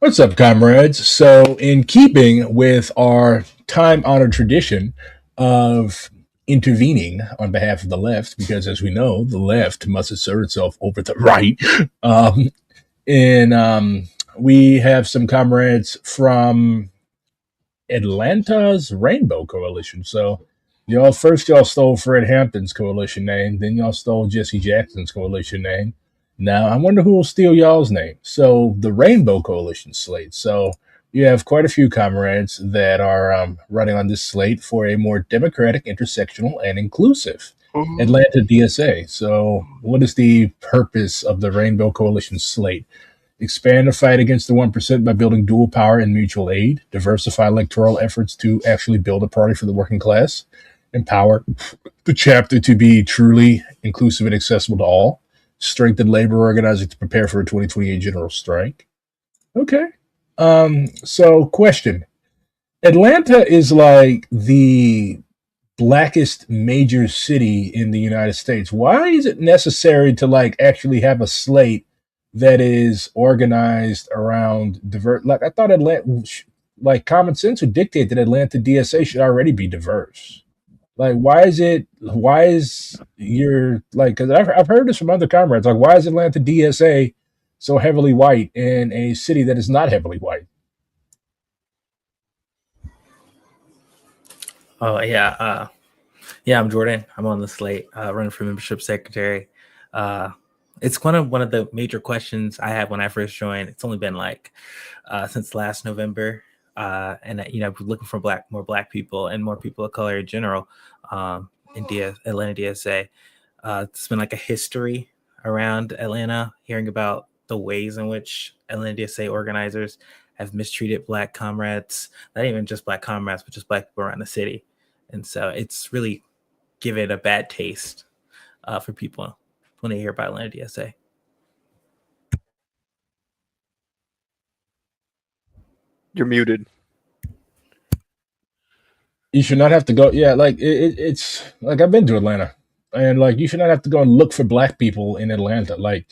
What's up, comrades? So, in keeping with our time honored tradition of intervening on behalf of the left, because as we know, the left must assert itself over the right, um, and we have some comrades from Atlanta's Rainbow Coalition. So, y'all stole Fred Hampton's coalition name, then y'all stole Jesse Jackson's coalition name. Now, I wonder who will steal y'all's name. So, the Rainbow Coalition slate. So, you have quite a few comrades that are running on this slate for a more democratic, intersectional, and inclusive Atlanta DSA. So, what is the purpose of the Rainbow Coalition slate? Expand the fight against the 1% by building dual power and mutual aid, diversify electoral efforts to actually build a party for the working class, empower the chapter to be truly inclusive and accessible to all, strengthen labor organizing to prepare for a 2028 general strike. Okay. So question. Atlanta is like the blackest major city in the United States. Why is it necessary to like actually have a slate that is organized around divert? Like I thought Atlanta, like common sense would dictate that Atlanta DSA should already be diverse. Like, why is it? Why is your like? Because I've heard this from other comrades. Like, why is Atlanta DSA so heavily white in a city that is not heavily white? Oh yeah, yeah. I'm Jordan. I'm on the slate, running for membership secretary. Uh, it's one of the major questions I had when I first joined. It's only been like since last November, and we're looking for more black people and more people of color in general in Atlanta DSA. It's been like a history around Atlanta, hearing about the ways in which Atlanta DSA organizers have mistreated black comrades, not even just black comrades, but just black people around the city. And so it's really given a bad taste for people when they hear about Atlanta DSA. You're muted. You should not have to go. Yeah, like it's like I've been to Atlanta, and like you should not have to go and look for black people in Atlanta. Like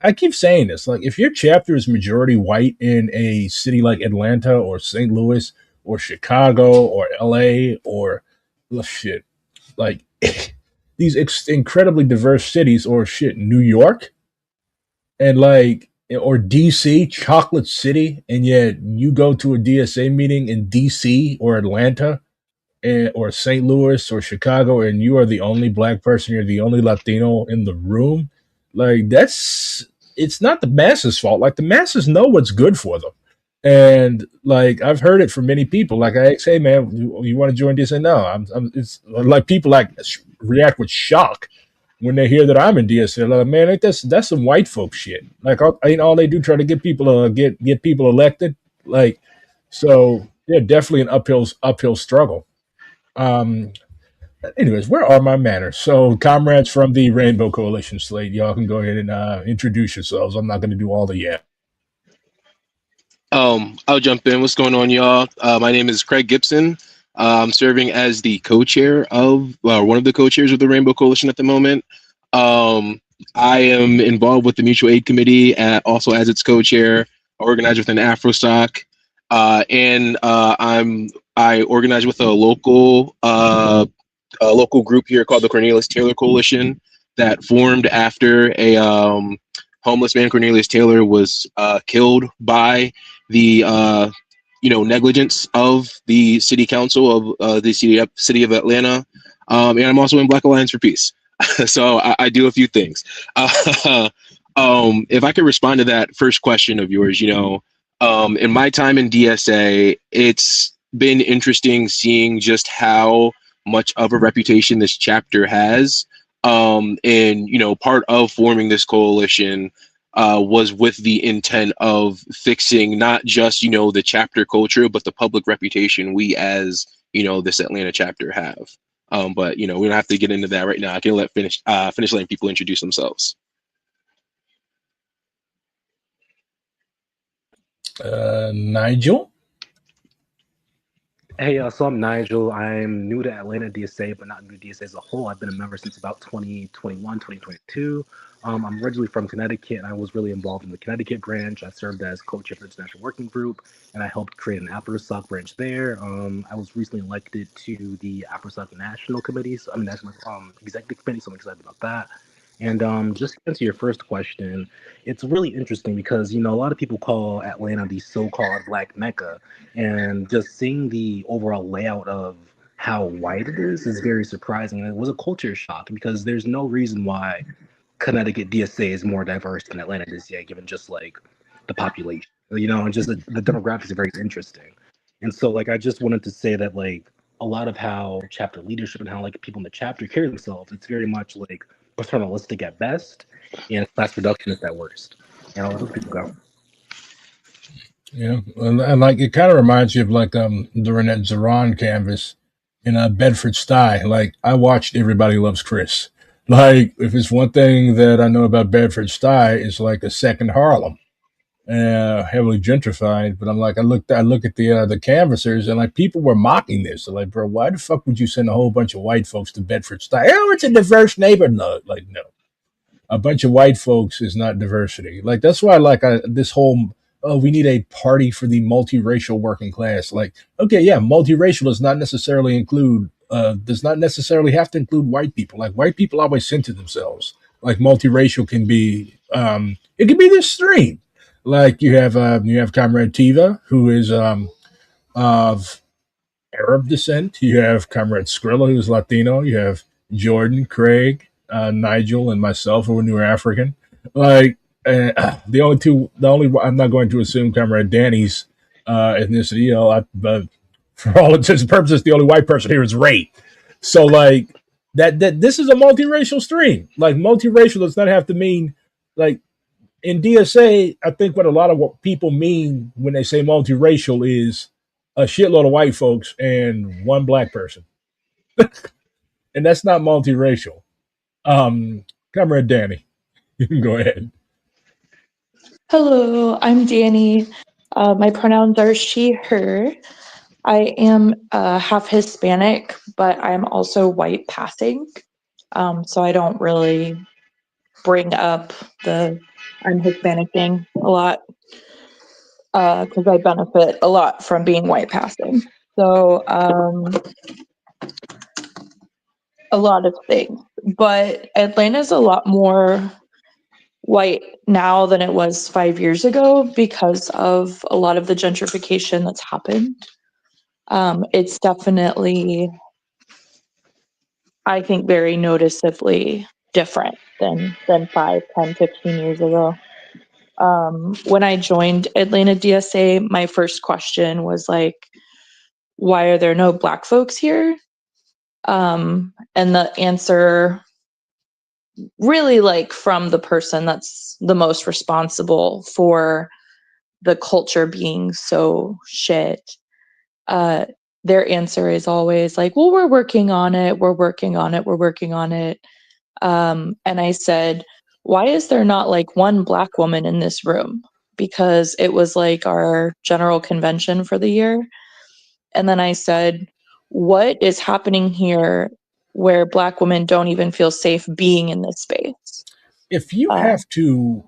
I keep saying this, like if your chapter is majority white in a city like Atlanta or St. Louis or Chicago or LA or shit, like these incredibly diverse cities or shit, New York and like or DC, Chocolate City, and yet you go to a DSA meeting in DC or Atlanta or St. Louis or Chicago, and you are the only black person, you're the only Latino in the room, like that's it's not the masses' fault. Like the masses know what's good for them, and like I've heard it from many people. Like I say, hey man, you want to join this? And no, I'm. It's like people like react with shock when they hear that I'm in DSA. They're like, man, ain't that's some white folk shit. Like ain't all they do try to get people to get people elected. Like so, yeah, definitely an uphill struggle. Um, anyways, where are my manners? So, comrades from the Rainbow Coalition slate, y'all can go ahead and introduce yourselves. I'm not going to do all the yeah. I'll jump in. What's going on, y'all? My name is Craig Gibson. I'm serving as the co-chair of, one of the co-chairs of the Rainbow Coalition at the moment. I am involved with the Mutual Aid Committee, also as its co-chair, organized within AfroStock, and I organize with a local group here called the Cornelius Taylor Coalition that formed after a homeless man, Cornelius Taylor, was killed by the negligence of the city council of the city of Atlanta. And I'm also in Black Alliance for Peace. So I do a few things. If I could respond to that first question of yours, in my time in DSA, it's been interesting seeing just how much of a reputation this chapter has. And part of forming this coalition was with the intent of fixing not just the chapter culture, but the public reputation we as this Atlanta chapter have. But we don't have to get into that right now. I can finish letting people introduce themselves. Nigel. Hey, so I'm Nigel. I'm new to Atlanta DSA, but not new to DSA as a whole. I've been a member since about 2021, 2022. I'm originally from Connecticut, and I was really involved in the Connecticut branch. I served as co-chair of the International Working Group, and I helped create an AfroSoc branch there. I was recently elected to the AfroSoc National Committee, so I'm National Executive Committee, so I'm excited about that. And just to answer your first question, it's really interesting because a lot of people call Atlanta the so-called Black Mecca, and just seeing the overall layout of how white it is very surprising. And it was a culture shock because there's no reason why Connecticut DSA is more diverse than Atlanta DSA, given just like the population, and just the demographics are very interesting. And so, like, I just wanted to say that, like, a lot of how chapter leadership and how like people in the chapter carry themselves, it's very much like paternalistic at best and class reductionist at worst. And I'll let those people go. Yeah, and like it kind of reminds you of like during that Zeron canvas in Bedford Stuy. Like I watched Everybody Loves Chris. Like if it's one thing that I know about Bedford Stuy, it's like a second Harlem, heavily gentrified. But I'm like I look at the canvassers and like people were mocking this. They're like, bro, why the fuck would you send a whole bunch of white folks to Bedford Stuy? Oh, it's a diverse neighborhood. No, like no, a bunch of white folks is not diversity. Like that's why like this whole we need a party for the multiracial working class. Like okay, yeah, multiracial does not necessarily have to include white people. Like white people always center themselves. Like multiracial can be it can be this stream. Like you have Comrade Tiva who is of Arab descent. You have Comrade Skrilla, who's Latino. You have Jordan, Craig, Nigel, and myself, who are New African. Like the only I'm not going to assume Comrade Danny's ethnicity. But for all intents and purposes, the only white person here is Ray. So like that this is a multiracial stream. Like multiracial does not have to mean like in DSA. I think what a lot of what people mean when they say multiracial is a shitload of white folks and one black person, and that's not multiracial. Comrade Danny, you can go ahead. Hello, I'm Danny. My pronouns are she, her. I am half Hispanic, but I'm also white passing. So I don't really bring up the I'm Hispanic thing a lot because I benefit a lot from being white passing. So a lot of things. But Atlanta's a lot more white now than it was 5 years ago because of a lot of the gentrification that's happened. It's definitely, I think, very noticeably different than 5, 10, 15 years ago. When I joined Atlanta DSA, my first question was like, why are there no Black folks here? And the answer really like from the person that's the most responsible for the culture being so shit. Their answer is always like, well, we're working on it. And I said, why is there not like one Black woman in this room? Because it was like our general convention for the year. And then I said, what is happening here where Black women don't even feel safe being in this space? If you have to,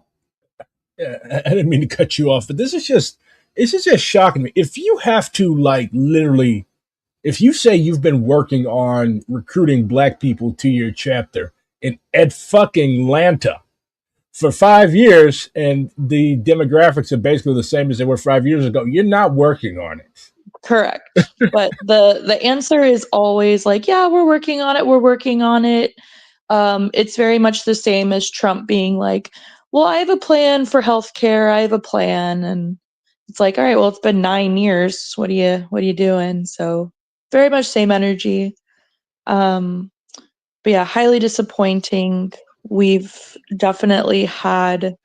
I didn't mean to cut you off, but this is just shocking me. If you have to like literally, if you say you've been working on recruiting Black people to your chapter in fucking Atlanta for 5 years and the demographics are basically the same as they were 5 years ago, you're not working on it. Correct. But the answer is always like, yeah, we're working on it. It's very much the same as Trump being like, well, I have a plan for healthcare. I have a plan. And it's like, all right, well, it's been 9 years. What are you doing? So very much same energy. But yeah, highly disappointing. We've definitely had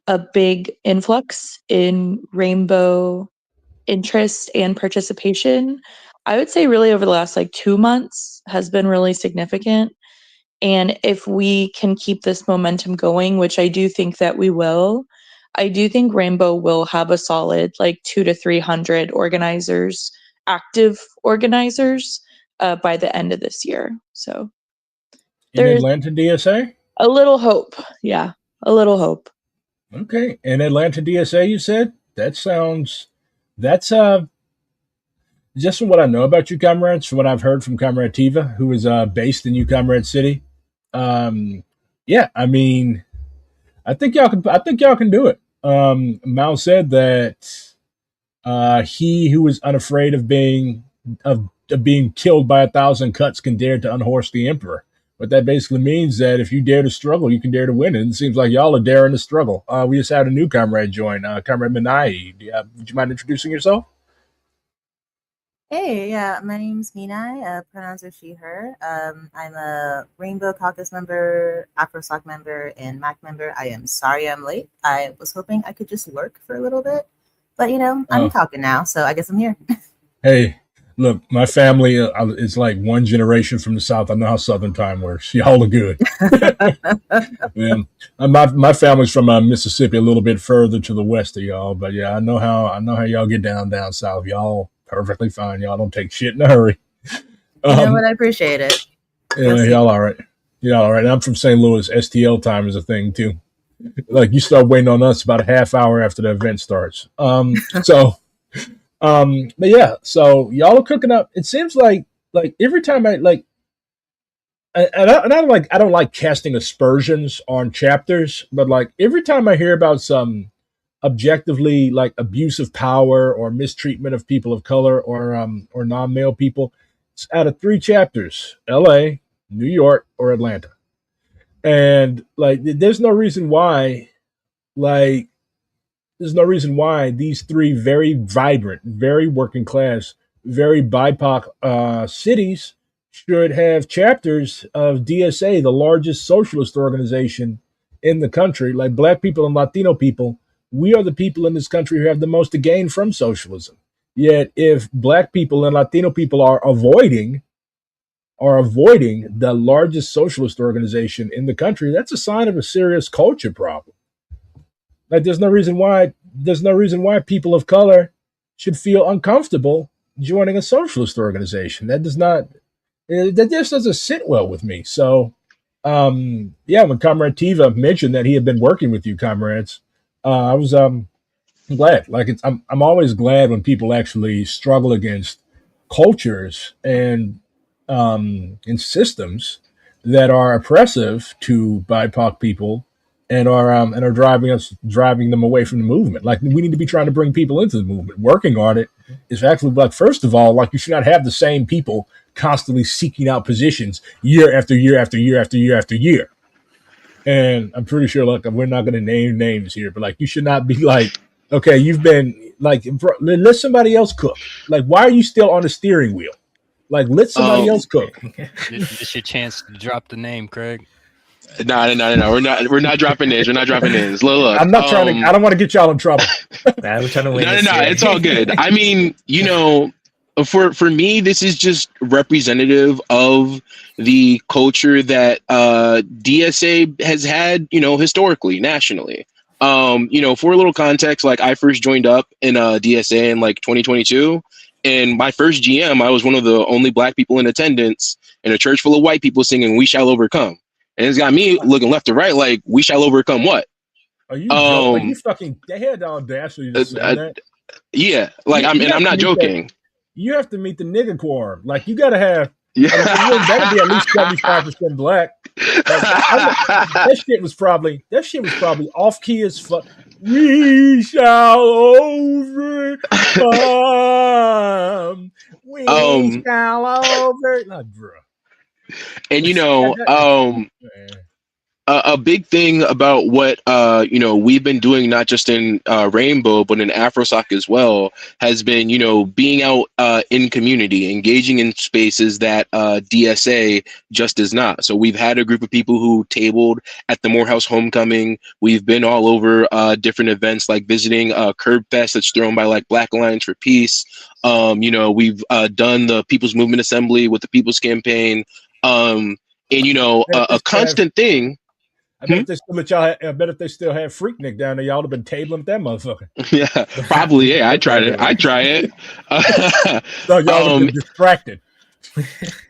a big influx in Rainbow interest and participation. I would say really over the last like 2 months has been really significant. And if we can keep this momentum going, which I do think that we will, I do think Rainbow will have a solid like 200 to 300 organizers, active organizers by the end of this year. So in Atlanta DSA? a little hope. Yeah, a little hope. Okay. And Atlanta DSA, you said? That's just from what I know about you comrades, from what I've heard from Comrade Tiva, who is based in you comrade city. Yeah, I mean, I think y'all can do it. Mao said that he who is unafraid of being killed by 1,000 cuts can dare to unhorse the emperor. What that basically means that if you dare to struggle, you can dare to win. And it seems like y'all are daring to struggle. We just had a new comrade join, Comrade Minai. Would you mind introducing yourself? Hey, yeah, my name's Minai. Pronouns are she, her. I'm a Rainbow Caucus member, AfroSoc member, and MAC member. I am sorry I'm late. I was hoping I could just lurk for a little bit. But, I'm talking now, so I guess I'm here. Hey, look, my family is like one generation from the South. I know how Southern time works. Y'all are good. Yeah. My family's from Mississippi, a little bit further to the west of y'all. But yeah, I know how y'all get down south. Y'all perfectly fine. Y'all don't take shit in a hurry. You know what? I appreciate it. Yeah, y'all all right. Y'all all right. I'm from St. Louis. STL time is a thing too. Like you start waiting on us about a half hour after the event starts. But yeah, so y'all are cooking up. It seems like every time I don't like casting aspersions on chapters, but like every time I hear about some objectively like abuse of power or mistreatment of people of color or non-male people, it's out of 3 chapters: LA, New York, or Atlanta. And like there's no reason why these 3 very vibrant, very working class, very BIPOC cities should have chapters of DSA, the largest socialist organization in the country. Like Black people and Latino people, we are the people in this country who have the most to gain from socialism. Yet if Black people and Latino people are avoiding the largest socialist organization in the country, that's a sign of a serious culture problem. Like there's no reason why people of color should feel uncomfortable joining a socialist organization. That just doesn't sit well with me. So yeah, when Comrade Tiva mentioned that he had been working with you comrades, I was glad. Like I'm always glad when people actually struggle against cultures and systems that are oppressive to BIPOC people and are driving them away from the movement. Like we need to be trying to bring people into the movement. Working on it is actually like, first of all, like you should not have the same people constantly seeking out positions year after year after year after year after year. And I'm pretty sure, like, we're not going to name names here, but like, you should not be like, okay, you've been like, let somebody else cook. Like, why are you still on the steering wheel? Like, let somebody else cook. It's your chance to drop the name, Craig. No. We're not dropping names. We're not dropping names. Look, I'm not trying to. I don't want to get y'all in trouble. We're trying to win. No. It's all good. I mean, for me, this is just representative of the culture that DSA has had, historically, nationally. For a little context, like I first joined up in DSA in like 2022. And my first GM, I was one of the only Black people in attendance in a church full of white people singing "We Shall Overcome," and it's got me looking left to right, like, "We shall overcome what?" Are you joking? Are you fucking? They had the audacity to say that. Yeah, like I'm not joking. You have to meet the nigga quorum. Like you got to have. Yeah, you better be at least 75% Black. Like, that shit was probably off key as fuck. We shall overcome. We shall overcome. Bro. And a big thing about what we've been doing, not just in Rainbow but in AfroSoc as well, has been being out in community, engaging in spaces that DSA just is not. So we've had a group of people who tabled at the Morehouse Homecoming. We've been all over different events, like visiting Curb Fest that's thrown by like Black Alliance for Peace. We've done the People's Movement Assembly with the People's Campaign, and a constant thing. I bet if they still let y'all. I bet if they still had Freaknik down there, y'all would have been tabling with that motherfucker. Yeah, probably. Yeah, I tried it. So y'all have been distracted.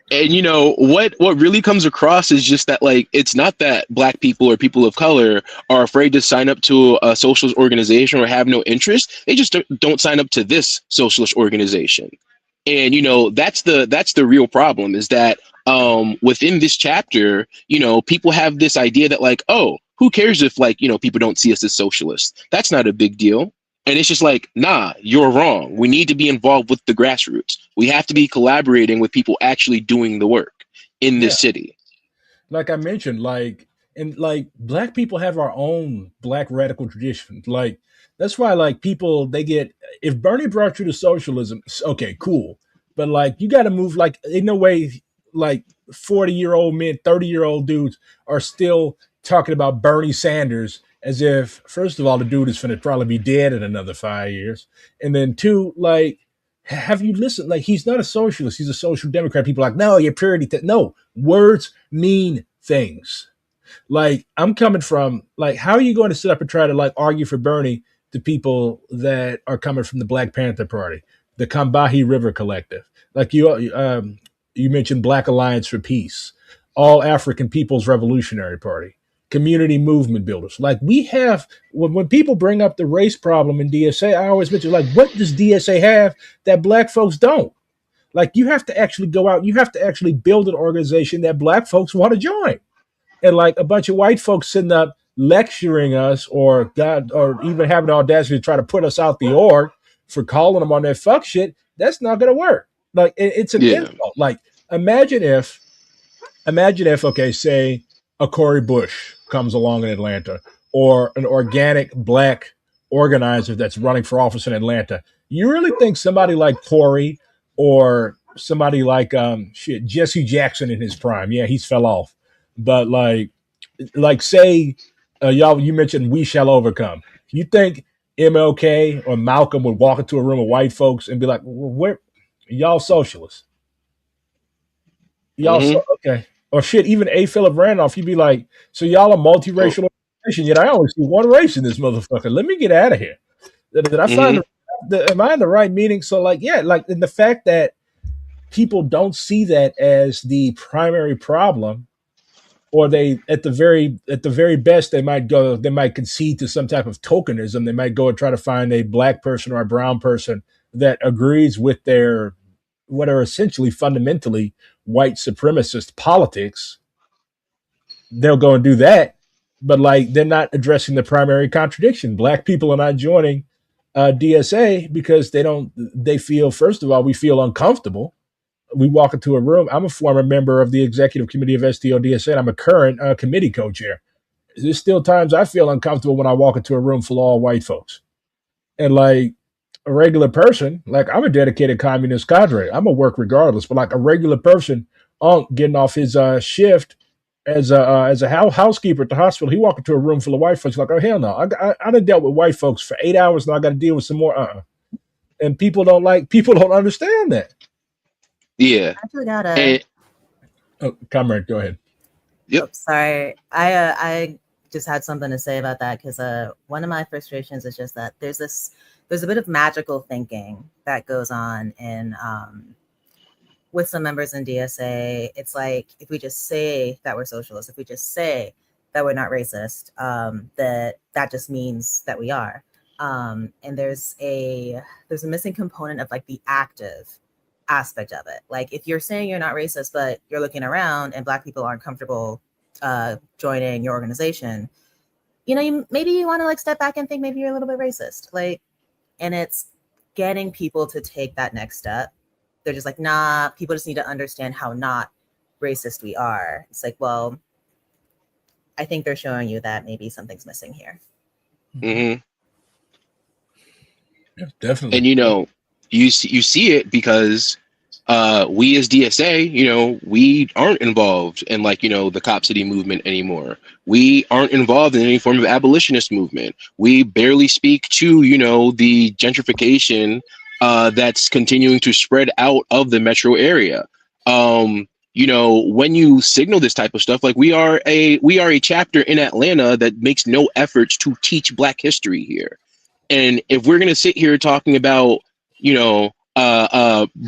And you know what really comes across is just that, like, it's not that black people or people of color are afraid to sign up to a socialist organization or have no interest. They just don't sign up to this socialist organization. And you know, that's the real problem, is that within this chapter, you know, people have this idea that, like, oh, who cares if, like, you know, people don't see us as socialists? That's not a big deal. And it's just like, nah, you're wrong. We need to be involved with the grassroots. We have to be collaborating with people actually doing the work in this city. Like I mentioned, like, and like black people have our own black radical tradition. Like that's why like people they get if Bernie brought you to socialism, okay, cool. But like you gotta move like in no way like 40-year-old men, 30-year-old dudes are still talking about Bernie Sanders as if, first of all, the dude is going to probably be dead in another 5 years. And then two, like, have you listened? Like, he's not a socialist. He's a social democrat. People are like, no, you're purity. No, words mean things. Like, I'm coming from, like, how are you going to sit up and try to, like, argue for Bernie to people that are coming from the Black Panther Party, the Combahee River Collective? Like, you mentioned Black Alliance for Peace, All African People's Revolutionary Party, community movement builders. Like we have, when people bring up the race problem in DSA, I always mention, like, what does DSA have that black folks don't? Like you have to actually go out, you have to actually build an organization that black folks want to join. And like a bunch of white folks sitting up lecturing us or even having the audacity to try to put us out the org for calling them on that fuck shit, that's not going to work. Like it's an insult. Like imagine if, okay, say a Cory Bush comes along in Atlanta, or an organic black organizer that's running for office in Atlanta. You really think somebody like Cory or somebody like Jesse Jackson in his prime? Yeah, he's fell off. But like say y'all, you mentioned We Shall Overcome. You think MLK or Malcolm would walk into a room of white folks and be like, "Where y'all socialists? Y'all okay?" Or shit, even A. Philip Randolph, you'd be like, so y'all a multiracial organization, yet I only see one race in this motherfucker. Let me get out of here. Did I find am I in the right meaning? So like, yeah, like in the fact that people don't see that as the primary problem, or they at the very best they might concede to some type of tokenism. They might go and try to find a black person or a brown person that agrees with their what are essentially fundamentally white supremacist politics. They'll go and do that, but like they're not addressing the primary contradiction. Black people are not joining DSA because they feel, first of all, we feel uncomfortable. We walk into a room. I'm a former member of the executive committee of STO DSA, and I'm a current committee co-chair. There's still times I feel uncomfortable when I walk into a room full of all white folks. And like a regular person, like I'm a dedicated communist cadre. I'm gonna work regardless, but like a regular person, getting off his shift as a housekeeper at the hospital, he walked into a room full of white folks. Like, oh hell no, I done dealt with white folks for 8 hours, and I got to deal with some more. And people don't understand that. Yeah. I actually got a. Comrade, go ahead. Yep. Oh, sorry, I just had something to say about that because one of my frustrations is just that there's a bit of magical thinking that goes on in with some members in DSA. It's like if we just say that we're socialists, if we just say that we're not racist, that just means that we are. And there's a missing component of like the active aspect of it. Like if you're saying you're not racist, but you're looking around and Black people aren't comfortable joining your organization, maybe you want to like step back and think maybe you're a little bit racist. Like, and it's getting people to take that next step. They're just like, nah, people just need to understand how not racist we are. It's like, well, I think they're showing you that maybe something's missing here. Mm-hmm. Yeah, definitely. And you see it because we as DSA, we aren't involved in the Cop City movement anymore. We aren't involved in any form of abolitionist movement. We barely speak to, the gentrification that's continuing to spread out of the metro area. When you signal this type of stuff, like we are a chapter in Atlanta that makes no efforts to teach Black history here. And if we're going to sit here talking about,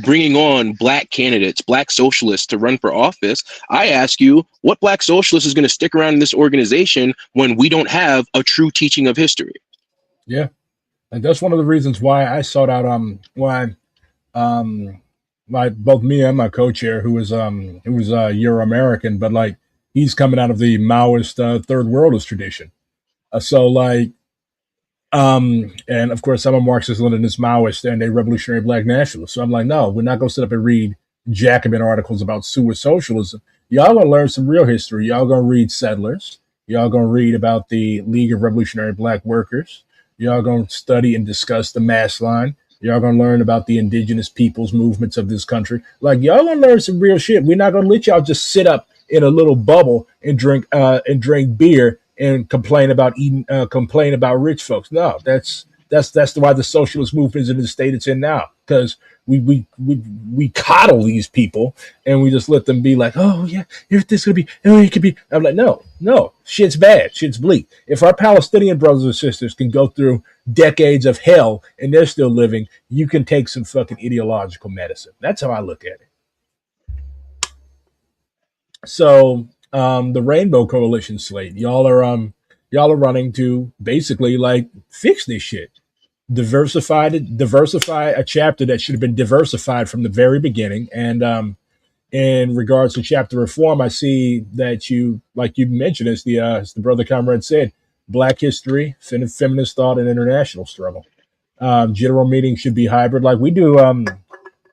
bringing on black candidates, black socialists to run for office, I ask you, what black socialist is going to stick around in this organization when we don't have a true teaching of history? Yeah, and that's one of the reasons why I sought out like both me and my co-chair, who was Euro American, but like he's coming out of the Maoist third worldist tradition. So like, and of course I'm a Marxist, Leninist, Maoist, and a revolutionary black nationalist. So I'm like, no, we're not gonna sit up and read Jacobin articles about sewer socialism. Y'all gonna learn some real history. Y'all gonna read Settlers. Y'all gonna read about the League of Revolutionary Black Workers. Y'all gonna study and discuss the mass line. Y'all gonna learn about the indigenous peoples movements of this country. Like y'all gonna learn some real shit. We're not gonna let y'all just sit up in a little bubble and drink beer and complain about rich folks. No, that's why the socialist movement is in the state it's in now, because we coddle these people and we just let them be like, oh yeah, here's this gonna be, oh it could be. I'm like, no, shit's bad, shit's bleak. If our Palestinian brothers and sisters can go through decades of hell and they're still living, you can take some fucking ideological medicine. That's how I look at it. So the Rainbow Coalition slate, y'all are running to basically like fix this shit. Diversify a chapter that should have been diversified from the very beginning. And in regards to chapter reform, I see that you, like you mentioned, as the brother comrade said, Black history, feminist thought, and international struggle. General meetings should be hybrid, like we do.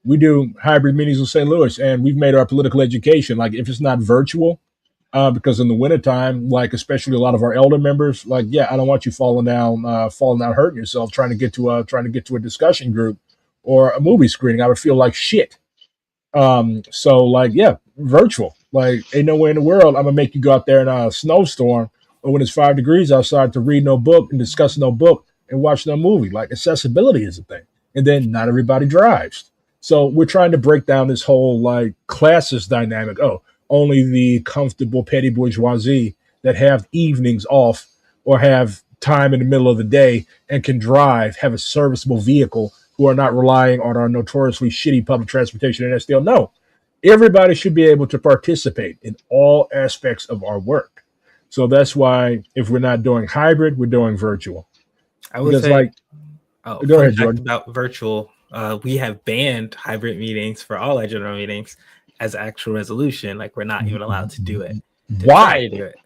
We do hybrid meetings in St. Louis, and we've made our political education like if it's not virtual. Because in the wintertime, like especially a lot of our elder members, like, yeah, I don't want you falling down, hurting yourself, trying to get to a discussion group or a movie screening. I would feel like shit. So like, yeah, virtual. Like, ain't nowhere in the world I'm gonna make you go out there in a snowstorm or when it's 5 degrees outside to read no book and discuss no book and watch no movie. Like, accessibility is a thing, and then not everybody drives. So we're trying to break down this whole like classist dynamic. Oh, only the comfortable petty bourgeoisie that have evenings off or have time in the middle of the day and can drive, have a serviceable vehicle, who are not relying on our notoriously shitty public transportation and SDL. No, everybody should be able to participate in all aspects of our work. So that's why if we're not doing hybrid, we're doing virtual. I would say, go ahead, Jordan. About virtual, we have banned hybrid meetings for all our general meetings as actual resolution. Like, we're not even allowed to do it. Why do it?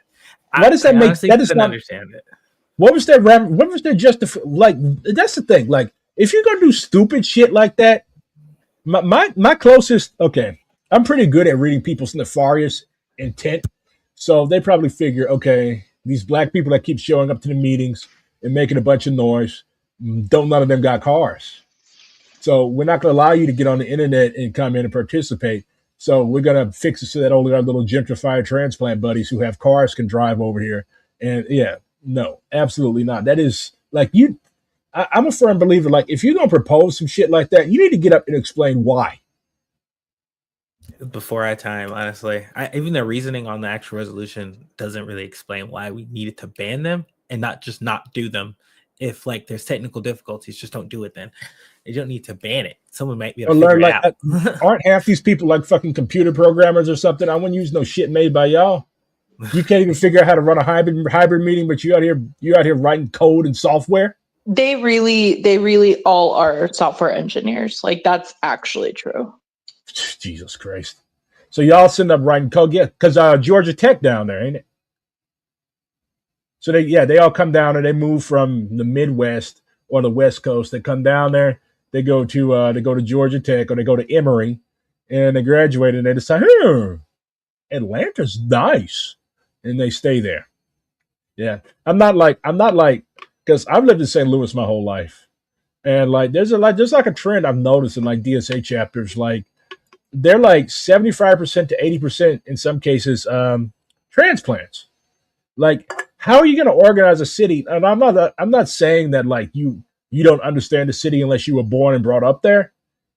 Why does that make? That does not understand it. What was that? What was that like? That's the thing. Like, if you're gonna do stupid shit like that, my closest. Okay, I'm pretty good at reading people's nefarious intent, so they probably figure, okay, these black people that keep showing up to the meetings and making a bunch of noise, none of them got cars, so we're not gonna allow you to get on the internet and come in and participate. So we're gonna fix it so that only our little gentrified transplant buddies who have cars can drive over here. And yeah, no, absolutely not. That is like I'm a firm believer. Like, if you're gonna propose some shit like that, you need to get up and explain why. Before our time, honestly, even the reasoning on the actual resolution doesn't really explain why we needed to ban them and not just not do them. If like there's technical difficulties, just don't do it then. You don't need to ban it. Someone might be able to figure it out. Aren't half these people like fucking computer programmers or something? I wouldn't use no shit made by y'all. You can't even figure out how to run a hybrid meeting, but you out here writing code and software. They really all are software engineers. Like, that's actually true. Jesus Christ. So y'all sitting up writing code, yeah, because Georgia Tech down there, ain't it? So they all come down and they move from the Midwest or the West Coast. They come down there, they go to Georgia Tech or they go to Emory, and they graduate and they decide, Atlanta's nice, and they stay there. Yeah, I'm not like because I've lived in St. Louis my whole life, and like there's like a trend I've noticed in like DSA chapters, like they're like 75% to 80% in some cases transplants. Like, how are you going to organize a city? And I'm not saying that like you don't understand the city unless you were born and brought up there.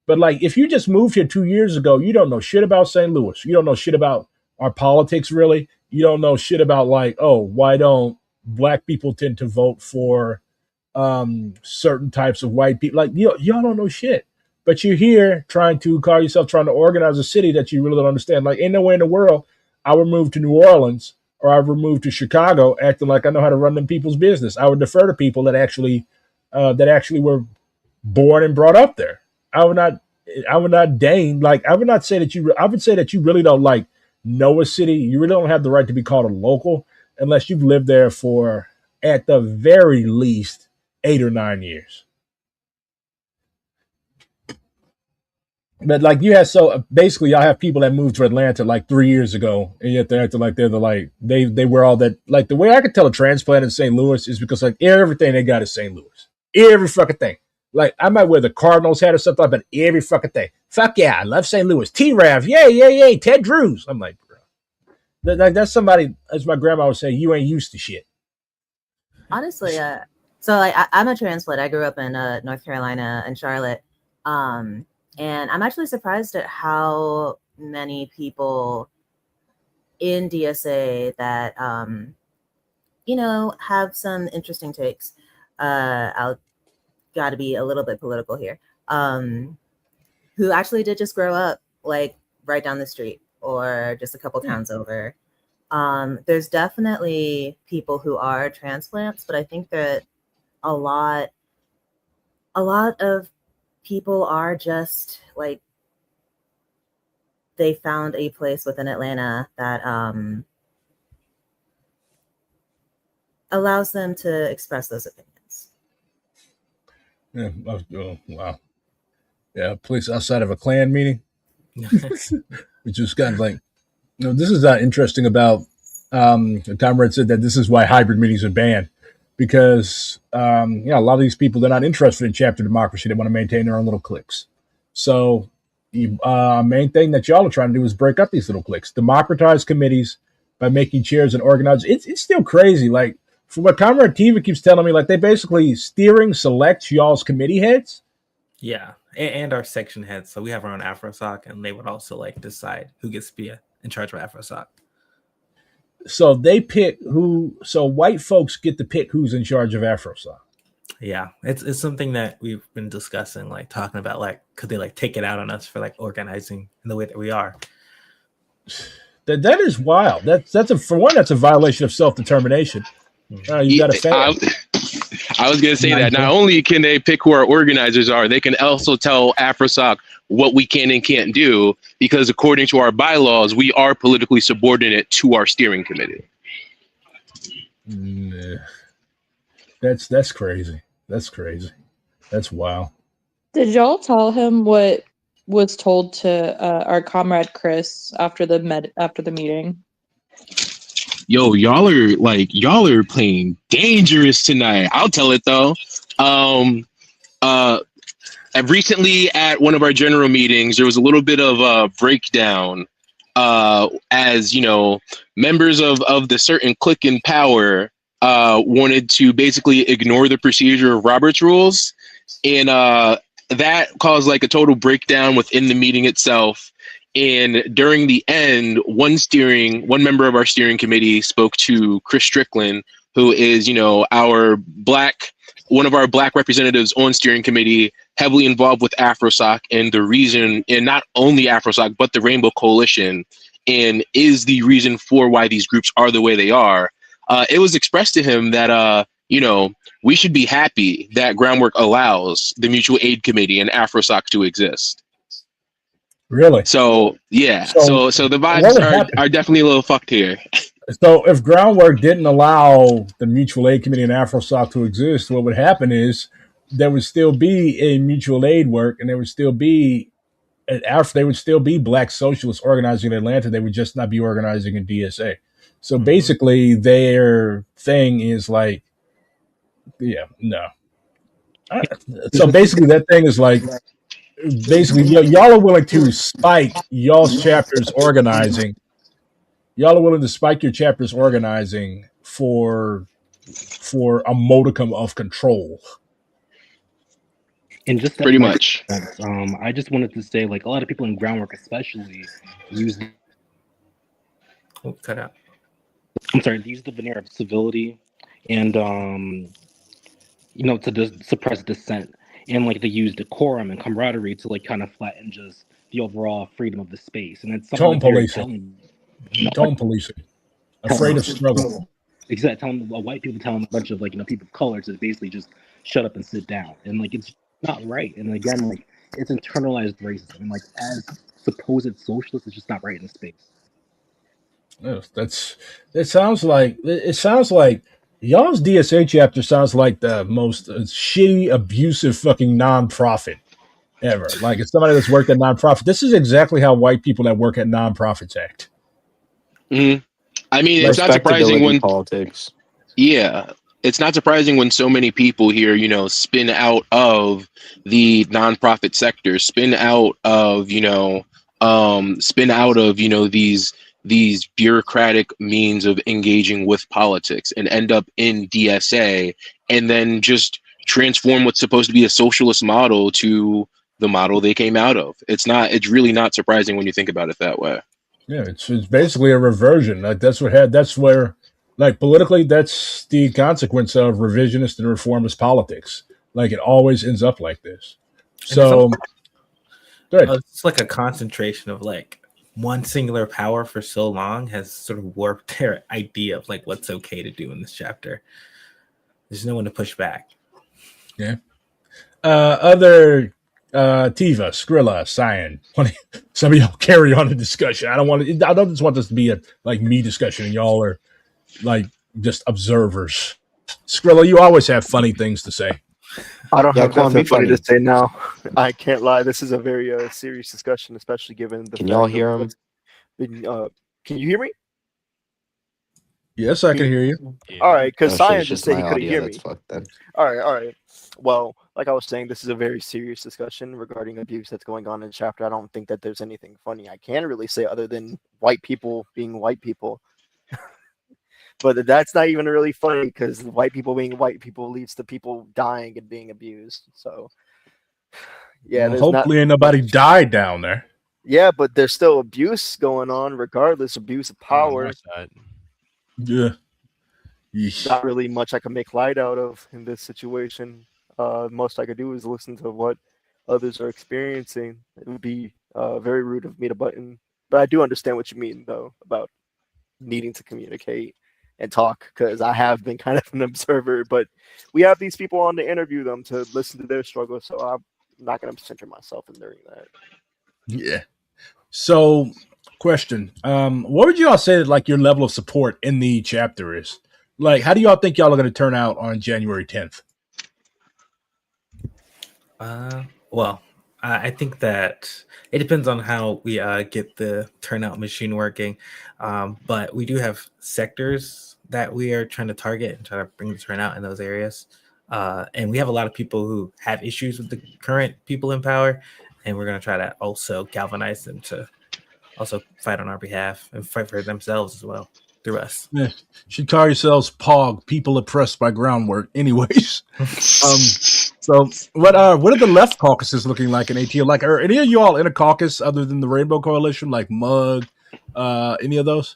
But like, if you just moved here 2 years ago, you don't know shit about St. Louis. You don't know shit about our politics, really. You don't know shit about like, oh, why don't black people tend to vote for certain types of white people? Like, y'all don't know shit. But you're here trying to call yourself trying to organize a city that you really don't understand. Like, ain't no way in the world I would move to New Orleans or I would move to Chicago acting like I know how to run them people's business. I would defer to people that actually were born and brought up there. I would not deign, like, I would not say that I would say that you really don't like know a city. You really don't have the right to be called a local unless you've lived there for at the very least 8 or 9 years. But like you have, so basically y'all have people that moved to Atlanta like 3 years ago, and yet they're acting like they were all that. Like, the way I could tell a transplant in St. Louis is because like everything they got is St. Louis, every fucking thing. Like, I might wear the Cardinals hat or something, but every fucking thing. Fuck yeah, I love St. Louis. T-Rav, yay, Ted Drews. I'm like, bro, that's somebody, as my grandma would say, you ain't used to shit. Honestly, so like I'm a transplant. I grew up in North Carolina and Charlotte, and I'm actually surprised at how many people in DSA that have some interesting takes. I'll got to be a little bit political here. Who actually did just grow up like right down the street or just a couple towns over. There's definitely people who are transplants, but I think that a lot of people are just like, they found a place within Atlanta that allows them to express those opinions. Yeah. Oh, wow. Yeah, a place outside of a Klan meeting, which is kind of like, this is not interesting about. The comrade said that this is why hybrid meetings are banned, because a lot of these people, they're not interested in chapter democracy. They want to maintain their own little cliques. So main thing that y'all are trying to do is break up these little cliques, democratize committees by making chairs and organizers. It's still crazy. Like, from what Comrade Tiva keeps telling me, like, they basically select y'all's committee heads. Yeah, and our section heads. So we have our own AfroSoc, and they would also like decide who gets to be in charge of AfroSoc. So they pick who. So white folks get to pick who's in charge of AfroSoc. Yeah, it's something that we've been discussing, like talking about, like, could they like take it out on us for like organizing in the way that we are? That is wild. That's a violation of self-determination. You got to fail. I was going to say that not only can they pick who our organizers are, they can also tell AfroSoc what we can and can't do, because according to our bylaws, we are politically subordinate to our steering committee. That's crazy. That's crazy. That's wild. Did y'all tell him what was told to our comrade Chris after the meeting? Yo, y'all are playing dangerous tonight. I'll tell it though. Recently at one of our general meetings, there was a little bit of a breakdown. As members of the certain clique in power wanted to basically ignore the procedure of Robert's rules, and that caused like a total breakdown within the meeting itself. And during the end, one member of our steering committee spoke to Chris Strickland, who is, one of our black representatives on steering committee, heavily involved with AfroSoc, and not only AfroSoc, but the Rainbow Coalition, and is the reason for why these groups are the way they are. It was expressed to him that, we should be happy that Groundwork allows the Mutual Aid Committee and AfroSoc to exist. Really? So yeah. So the vibes are definitely a little fucked here. So if Groundwork didn't allow the Mutual Aid Committee and AfroSoc to exist, what would happen is there would still be a mutual aid work, and there would still be black socialists organizing in Atlanta. They would just not be organizing in DSA. So basically, their thing is like, so basically, that thing is like, basically, y'all are willing to spike y'all's chapters organizing. Y'all are willing to spike your chapters organizing for a modicum of control. And just pretty much. I just wanted to say, like, a lot of people in Groundwork, especially, use. Cut out. I'm sorry. They use the veneer of civility and to suppress dissent. and like they use decorum and camaraderie to like kind of flatten just the overall freedom of the space, and it's something Tone that's very policing. telling. Tone policing. Afraid of struggle. Exactly, telling white people telling a bunch of like people of color to basically just shut up and sit down, and like it's not right. And again, like it's internalized racism, and like as supposed socialists, it's just not right in the space. It sounds like y'all's DSA chapter sounds like the most shitty, abusive fucking nonprofit ever. Like it's somebody that's worked at nonprofit. This is exactly how white people that work at nonprofits act. Mm-hmm. I mean, it's not surprising when politics. Yeah, it's not surprising when so many people here, spin out of the nonprofit sector, spin out of these bureaucratic means of engaging with politics and end up in DSA and then just transform what's supposed to be a socialist model to the model they came out of. It's really not surprising when you think about it that way. Yeah, it's basically a reversion. Like that's where like politically that's the consequence of revisionist and reformist politics. Like it always ends up like this. So it's like a concentration of like one singular power for so long has sort of warped their idea of like what's okay to do in this chapter. There's no one to push back. Yeah. Other Tiva, Skrilla, Cyan. Some of y'all carry on the discussion. I don't just want this to be a like me discussion and y'all are like just observers. Skrilla, you always have funny things to say. I don't have nothing funny funny to say now. I can't lie. This is a very serious discussion, especially given the. Can y'all hear him? Can you hear me? Yes, I can hear you. Yeah. All right, because Oh, shit, Cyan it's just just said he my couldn't audio hear me. that's fucked then. All right. Well, like I was saying, this is a very serious discussion regarding abuse that's going on in the chapter. I don't think that there's anything funny I can really say other than white people being white people. But that's not even really funny because white people being white people leads to people dying and being abused. So, yeah. Well, hopefully ain't nobody died down there. Yeah, but there's still abuse going on regardless. Abuse of power. Yeah. Not really much I can make light out of in this situation. Most I could do is listen to what others are experiencing. It would be very rude of me to button. But I do understand what you mean, though, about needing to communicate and talk, because I have been kind of an observer. But we have these people on to interview them to listen to their struggle, so I'm not going to center myself in doing that. Yeah. So, question. What would you all say that, like, your level of support in the chapter is? Like, how do y'all think y'all are going to turn out on January 10th? Well, I think that it depends on how we get the turnout machine working. But we do have sectors that we are trying to target and try to bring the turnout in those areas. And we have a lot of people who have issues with the current people in power. And we're going to try to also galvanize them to also fight on our behalf and fight for themselves as well through us. Yeah. Should call yourselves POG, people oppressed by groundwork. Anyways. So what are the left caucuses looking like in ATL? Like, are any of you all in a caucus other than the Rainbow Coalition, like Mug, any of those?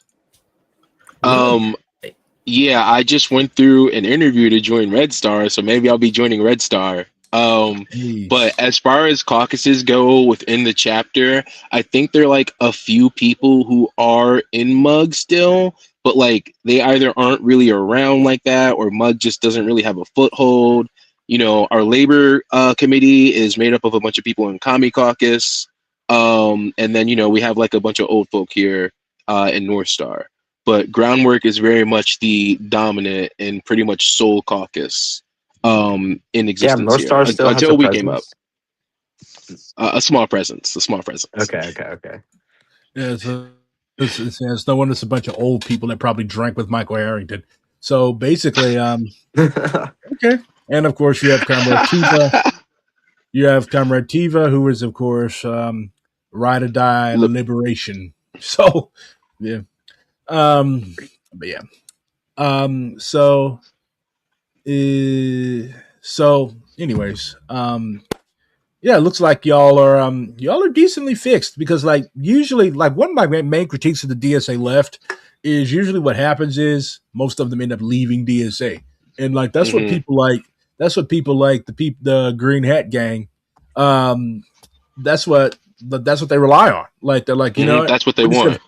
Yeah, I just went through an interview to join Red Star, so maybe I'll be joining Red Star. But as far as caucuses go within the chapter, I think there are like a few people who are in Mug still, but like they either aren't really around like that, or Mug just doesn't really have a foothold. Our labor committee is made up of a bunch of people in Commie Caucus. And then, we have like a bunch of old folk here in North Star. But groundwork is very much the dominant and pretty much sole caucus in existence North Star here, still until has we a came up. A small presence. Okay. Yeah, it's no wonder it's a bunch of old people that probably drank with Michael Harrington. So basically, okay. And of course, you have Comrade Tiva. Who is, of course, Ride or Die Liberation. So, yeah. But yeah. So anyways, yeah, it looks like y'all are decently fixed, because like usually, like one of my main critiques of the DSA left is usually what happens is most of them end up leaving DSA, and like that's what people like. That's what people like. The green hat gang. That's what they rely on. Like they're like, you know, That's what they we're just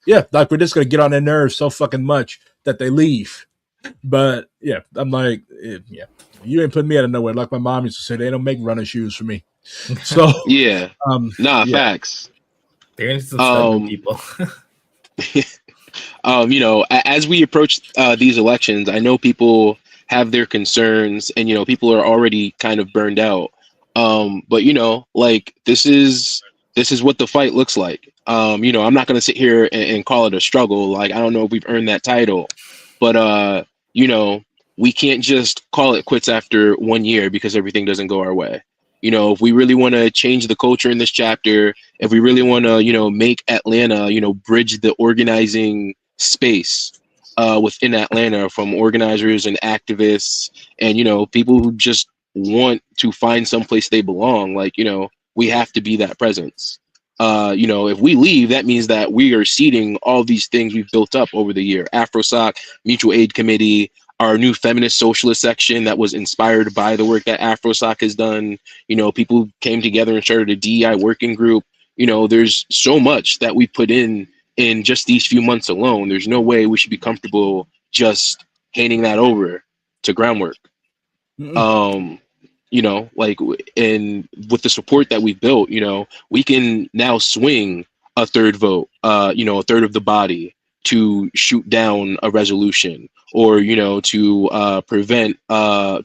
want. like we're just gonna get on their nerves so fucking much that they leave. But yeah, I'm like, yeah, you ain't putting me out of nowhere. Like my mom used to say, they don't make running shoes for me. So Yeah. yeah. Facts. They're into some stubborn people. You know, as we approach these elections, I know people have their concerns, and you know, people are already kind of burned out. But you know, like this is what the fight looks like. You know, I'm not gonna sit here and call it a struggle. Like I don't know if we've earned that title, but you know, we can't just call it quits after 1 year because everything doesn't go our way. You know, if we really want to change the culture in this chapter, if we really want to, you know, make Atlanta, you know, bridge the organizing space within Atlanta from organizers and activists and, you know, people who just want to find someplace they belong, like, you know, we have to be that presence. You know, if we leave, that means that we are ceding all these things we've built up over the year. AfroSoc, Mutual Aid Committee, our new feminist socialist section that was inspired by the work that AfroSoc has done. You know, people came together and started a DEI working group. You know, there's so much that we put in just these few months alone. There's no way we should be comfortable just handing that over to groundwork. You know, like, and with the support that we've built, you know, we can now swing a third vote, you know, a third of the body to shoot down a resolution, or, you know, to prevent a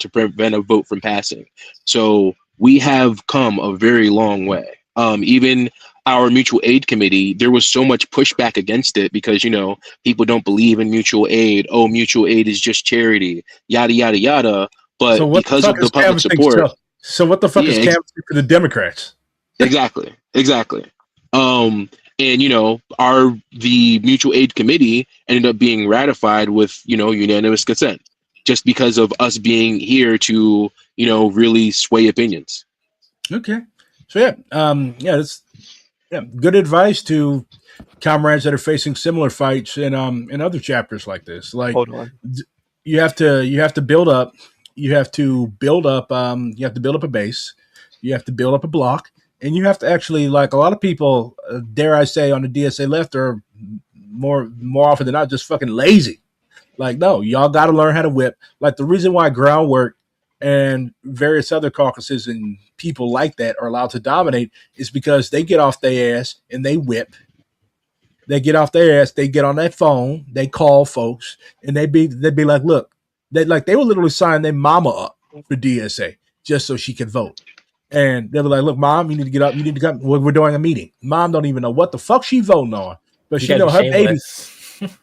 vote from passing. So we have come a very long way. Even our mutual aid committee, there was so much pushback against it because, you know, people don't believe in mutual aid. Oh, mutual aid is just charity, yada, yada, yada. But so because of the public support. So what the fuck is canvassing for the Democrats? Exactly. And, you know, the mutual aid committee ended up being ratified with, you know, unanimous consent, just because of us being here to, you know, really sway opinions. Okay. So that's good advice to comrades that are facing similar fights in other chapters like this. Like, hold on. You have to build up. You have to build up a base. You have to build up a block. And you have to actually, like a lot of people, dare I say, on the DSA left are more often than not just fucking lazy. Like, no, y'all got to learn how to whip. Like the reason why Groundwork and various other caucuses and people like that are allowed to dominate is because they get off their ass and they whip. They get off their ass. They get on that phone. They call folks and they'd be like, look, they will literally sign their mama up for DSA just so she can vote. And they'll be like, look, Mom, you need to get up. You need to come. We're doing a meeting. Mom don't even know what the fuck she voting on. But she know her baby.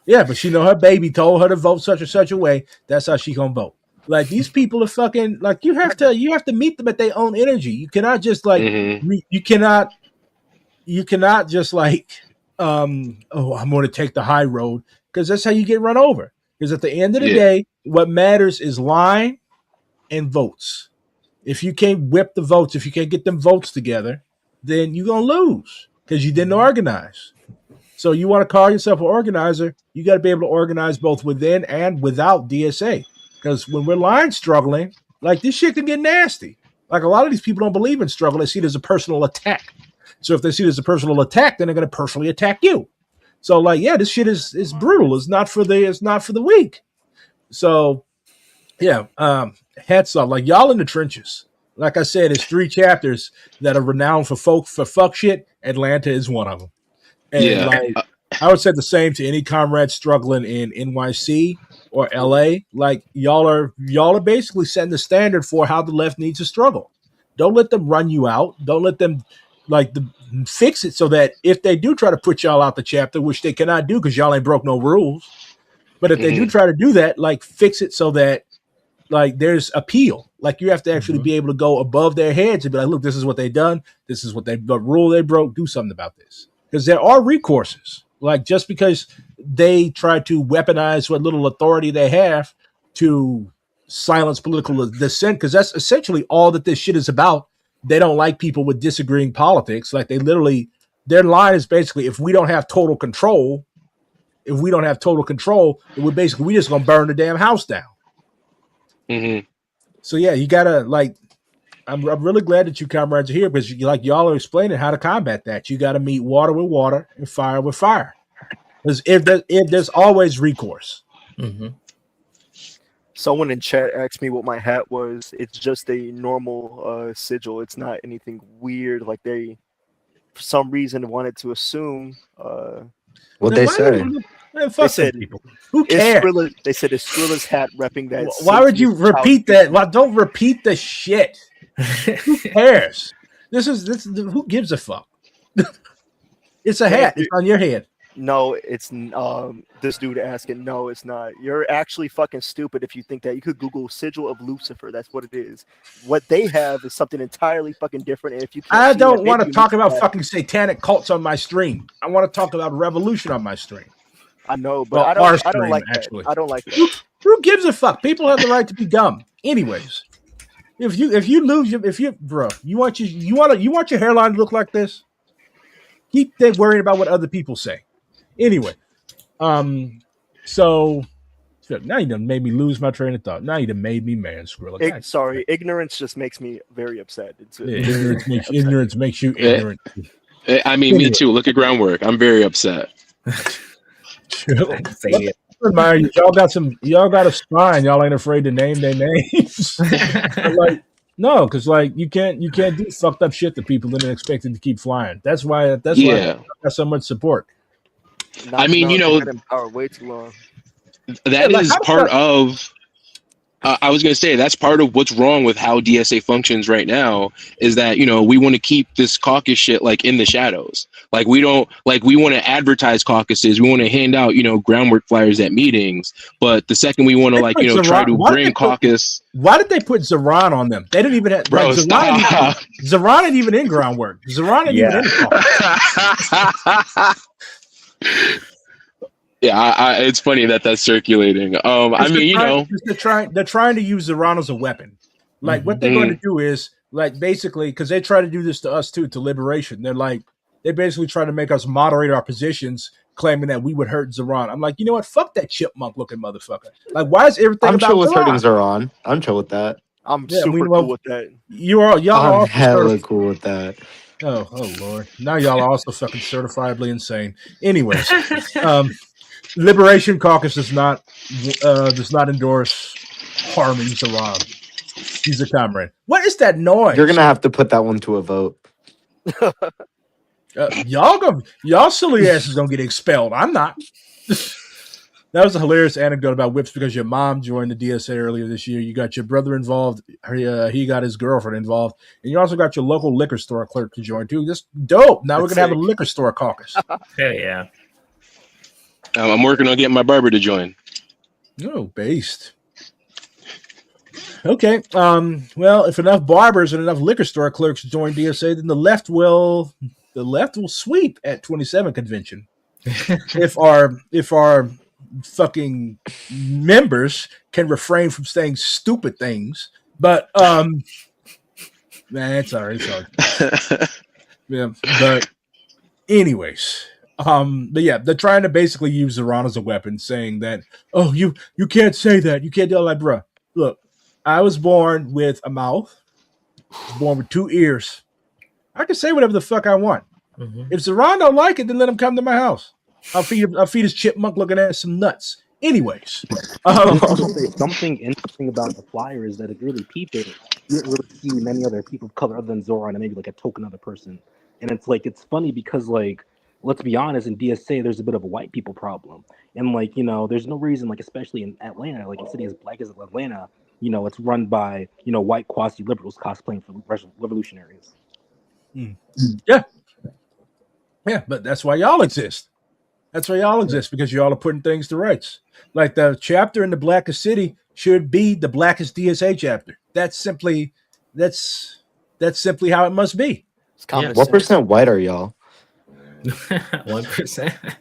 Yeah, but she know her baby told her to vote such or such a way. That's how she gonna vote. Like these people are fucking like you have to meet them at their own energy. You cannot just like you cannot just like I'm gonna take the high road, because that's how you get run over. Because at the end of the day, what matters is line and votes. If you can't whip the votes, if you can't get them votes together, then you're going to lose because you didn't organize. So you want to call yourself an organizer, you got to be able to organize both within and without DSA. Because when we're line struggling, like this shit can get nasty. Like a lot of these people don't believe in struggle. They see it as a personal attack. So if they see it as a personal attack, then they're going to personally attack you. So like, yeah, this shit is brutal. It's not for the weak. So yeah, hats off. Like y'all in the trenches. Like I said, it's 3 chapters that are renowned for fuck shit. Atlanta is one of them. And like I would say the same to any comrade struggling in NYC or LA. Like y'all are basically setting the standard for how the left needs to struggle. Don't let them run you out. Don't let them fix it so that if they do try to put y'all out the chapter, which they cannot do because y'all ain't broke no rules. But if they do try to do that, like fix it so that like there's appeal. Like you have to actually be able to go above their heads and be like, look, this is what they've done. This is the rule they broke. Do something about this. Because there are recourses. Like just because they try to weaponize what little authority they have to silence political dissent, because that's essentially all that this shit is about. They don't like people with disagreeing politics. Like they literally, their line is basically, if we don't have total control, then we just gonna burn the damn house down. So yeah, you gotta like. I'm really glad that you comrades are here because y'all are explaining how to combat that. You got to meet water with water and fire with fire. Because if there's always recourse. Mm-hmm. Someone in chat asked me what my hat was. It's just a normal sigil. It's not anything weird. Like they, for some reason, wanted to assume. What they say? Man, fuck said people. Who cares? They said it's Skrilla's hat repping that. Why would you repeat that? Why don't repeat the shit? Who cares? This is who gives a fuck? It's a hat. It's on your head. No, it's this dude asking. No, it's not. You're actually fucking stupid if you think that. You could Google sigil of Lucifer. That's what it is. What they have is something entirely fucking different. And if you, I don't want to talk about fucking satanic cults on my stream. I want to talk about revolution on my stream. I know, but I don't like actually. that. I don't like that. Who gives a fuck? People have the right to be dumb. Anyways, if you lose bro, you want your hairline to look like this? Keep worrying about what other people say. Anyway, so now you done made me lose my train of thought. Now you done made me mad, Skrilla. Sorry, ignorance just makes me very upset. Ignorance makes you ignorant. I mean, me too. Look at groundwork. I'm very upset. Say it. Y'all got a spine. Y'all ain't afraid to name their names. Like, no, because like you can't do fucked up shit to people and then expect them to keep flying. That's why I got so much support. I mean, power way too long. That is part of. I was going to say that's part of what's wrong with how DSA functions right now is that, we want to keep this caucus shit like in the shadows. Like we want to advertise caucuses. We want to hand out, groundwork flyers at meetings. But the second we want to try to bring caucus. Why did they put Zoran on them? They didn't even have Zoran ain't even in groundwork. Zoran ain't even in caucus. Yeah, it's funny that's circulating. They're trying to use Zoran as a weapon. Like what they're going to do is like basically because they try to do this to us too to Liberation. They basically try to make us moderate our positions, claiming that we would hurt Zoran. I'm like, you know what? Fuck that chipmunk looking motherfucker. Like, why is everything? I'm chill with hurting Zoran. I'm chill with that. I'm super cool with that. Y'all are hella cool with that. Oh Lord! Now y'all are also fucking certifiably insane. Anyways, Liberation Caucus does not endorse harming Zoran. He's a comrade. What is that noise? You're gonna have to put that one to a vote. Y'all silly asses don't get expelled. I'm not. That was a hilarious anecdote about whips because your mom joined the DSA earlier this year. You got your brother involved. He got his girlfriend involved. And you also got your local liquor store clerk to join, too. Just dope. Now we're going to have a liquor store caucus. Hell yeah. I'm working on getting my barber to join. Oh, based. Okay. Well, if enough barbers and enough liquor store clerks join DSA, then the left will sweep at 27 convention. if our fucking members can refrain from saying stupid things, but man, it's all right. Yeah, but anyways, but yeah, they're trying to basically use Zoran as a weapon, saying that you can't say that, you can't do it. Like, bruh, look, I was born with a mouth, born with 2 ears. I can say whatever the fuck I want. If Zoran don't like it, then let him come to my house. I'll feed his chipmunk looking at some nuts. Anyways, something interesting about the flyer is that it's really people. You don't really see many other people of color other than Zoran and maybe like a token other person. And it's funny because like, let's be honest, in DSA there's a bit of a white people problem, and like there's no reason, like especially in Atlanta, like a city as black as Atlanta, it's run by white quasi liberals cosplaying for revolutionaries. Yeah, but that's why y'all exist. That's why y'all exist, because y'all are putting things to rights. Like the chapter in the blackest city should be the blackest DSA chapter. That's simply how it must be. What percent white are y'all? 1%.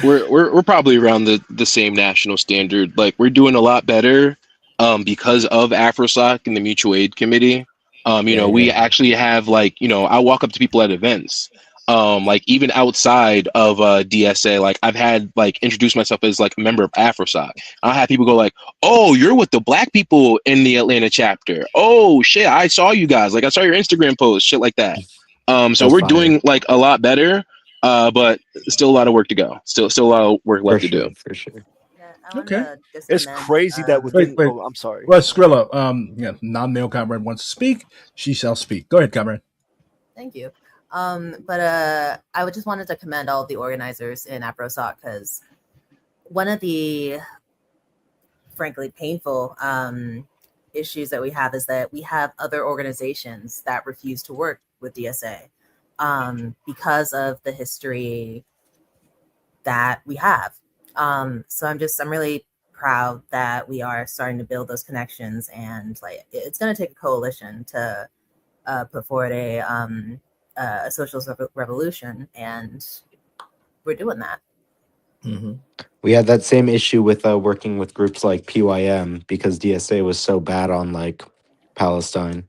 We're probably around the same national standard. Like we're doing a lot better because of AfroSoc and the Mutual Aid Committee. We actually have I walk up to people at events. Like even outside of DSA, like I've had like introduced myself as like a member of AfroSoc. I have people go like, "Oh, you're with the black people in the Atlanta chapter. Oh shit, I saw you guys. Like I saw your Instagram post, shit like that." So That's we're fire. doing like a lot better, but still a lot of work to go. Still a lot of work left to do. For sure. Yeah, I want Okay. to just It's amend, crazy that within. Wait. Oh, I'm sorry. Well, Skrilla, yeah, non-male comrade wants to speak. She shall speak. Go ahead, comrade. Thank you. But I would just wanted to commend all of the organizers in AfroSoc, because one of the frankly painful issues that we have is that we have other organizations that refuse to work with DSA because of the history that we have. So I'm really proud that we are starting to build those connections, and like it's going to take a coalition to put forward a socialist revolution, and we're doing that. Mm-hmm. We had that same issue with working with groups like PYM because DSA was so bad on like Palestine.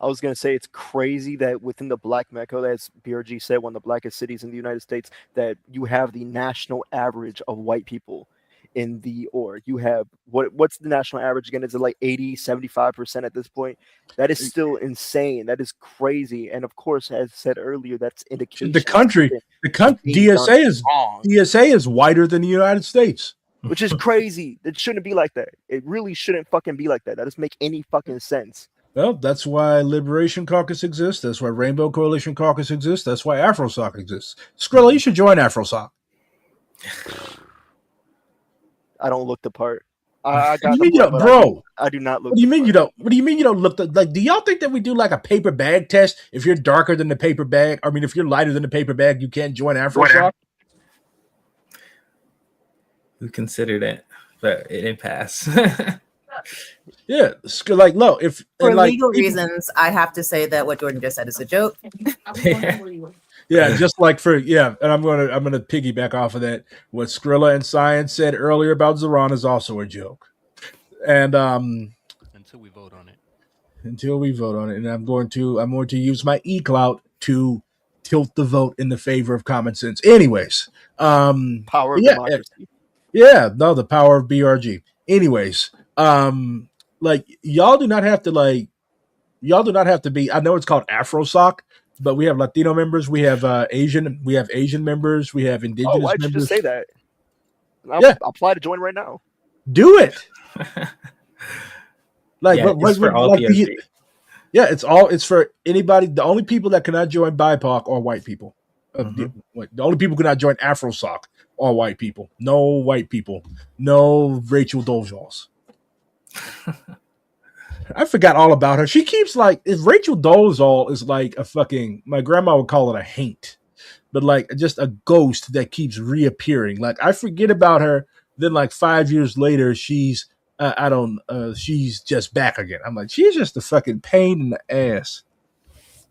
I was gonna say it's crazy that within the Black Mecca, as BRG said, one of the blackest cities in the United States, that you have the national average of white people in the org. You have what's the national average again? Is it like 80-75% at this point? That is still insane. That is crazy. And of course, as said earlier, that's indication The country, DSA is whiter than the United States, which is crazy. It shouldn't be like that. It really shouldn't fucking be like that. That doesn't make any fucking sense. Well, that's why Liberation Caucus exists. That's why Rainbow Coalition Caucus exists. That's why AfroSoc exists. Skrilla, you should join AfroSoc. I don't look the part. I got you the part, bro. I do not look. What do you mean you don't? What do you mean you don't look like? Do y'all think that we do like a paper bag test? If you're darker than the paper bag, I mean, if you're lighter than the paper bag, you can't join AfroSoc. We considered it, but it didn't pass. Yeah, like look, if for like, legal reasons, I have to say that what Jordan just said is a joke. Yeah, just like and I'm gonna piggyback off of that. What Skrilla and Science said earlier about Zoran is also a joke. And until we vote on it. And I'm going to use my e-clout to tilt the vote in the favor of common sense. Anyways, power of democracy. Yeah, no, the power of BRG. Anyways, like y'all do not have to be. I know it's called AfroSoc, but we have Latino members, we have Asian members, we have indigenous why'd members. you just say that? I'll apply to join right now. Do it. Like, yeah, it's for all POC. Yeah, it's for anybody. The only people that cannot join BIPOC are white people. The only people who cannot join AfroSoc are white people. No white people. No Rachel Dolezals. I forgot all about her. She keeps like, if Rachel Dolezal is like a fucking, my grandma would call it a haint, but like just a ghost that keeps reappearing. Like I forget about her. Then like 5 years later, she's she's just back again. I'm like, she's just a fucking pain in the ass.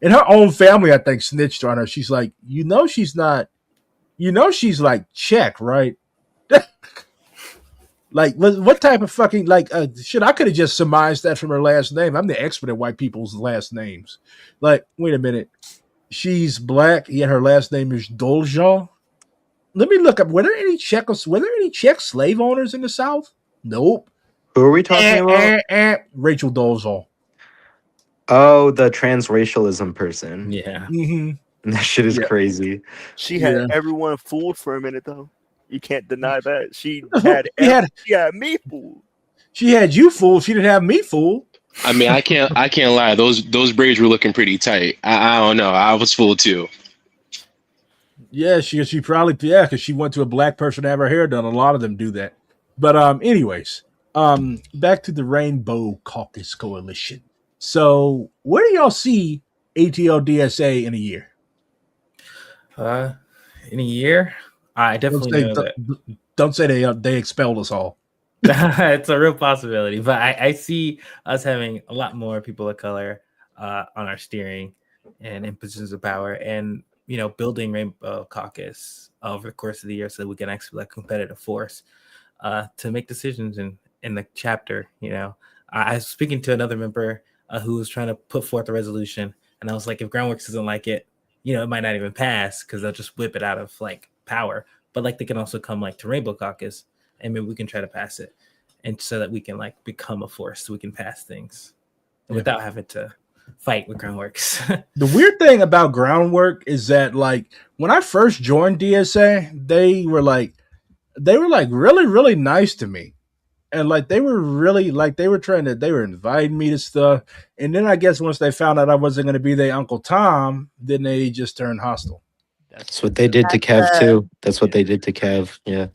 And her own family, I think, snitched on her. She's like, she's not, she's like Czech, right? Like, what type of fucking, like, shit, I could have just surmised that from her last name. I'm the expert at white people's last names. Like, wait a minute. She's black, yet her last name is Dolezal. Let me look up, were there any Czech slave owners in the South? Nope. Who are we talking about? Rachel Dolezal. Oh, the transracialism person. Yeah. Mm-hmm. That shit is crazy. She had everyone fooled for a minute, though. You can't deny that. She had me fooled. She had you fooled. She didn't have me fooled. I mean, I can't lie. Those braids were looking pretty tight. I don't know. I was fooled too. Yeah, she probably because she went to a black person to have her hair done. A lot of them do that. But anyways, back to the Rainbow Caucus Coalition. So where do y'all see ATL DSA in a year? In a year, I definitely know that. Don't say they expelled us all. It's a real possibility, but I see us having a lot more people of color on our steering and in positions of power, and building Rainbow Caucus over the course of the year so that we can actually like competitive force to make decisions in the chapter. I was speaking to another member who was trying to put forth a resolution, And I was like, if Groundworks doesn't like it, it might not even pass because they'll just whip it out of like power. But like they can also come like to Rainbow Caucus, and maybe we can try to pass it, and so that we can like become a force, so we can pass things without having to fight with Groundworks. The weird thing about Groundwork is that like when I first joined DSA, they were like really, really nice to me. And like they were really like they were inviting me to stuff. And then I guess once they found out I wasn't gonna be their Uncle Tom, then they just turned hostile. That's what they did to Kev too. That's what they did to Kev. Yeah.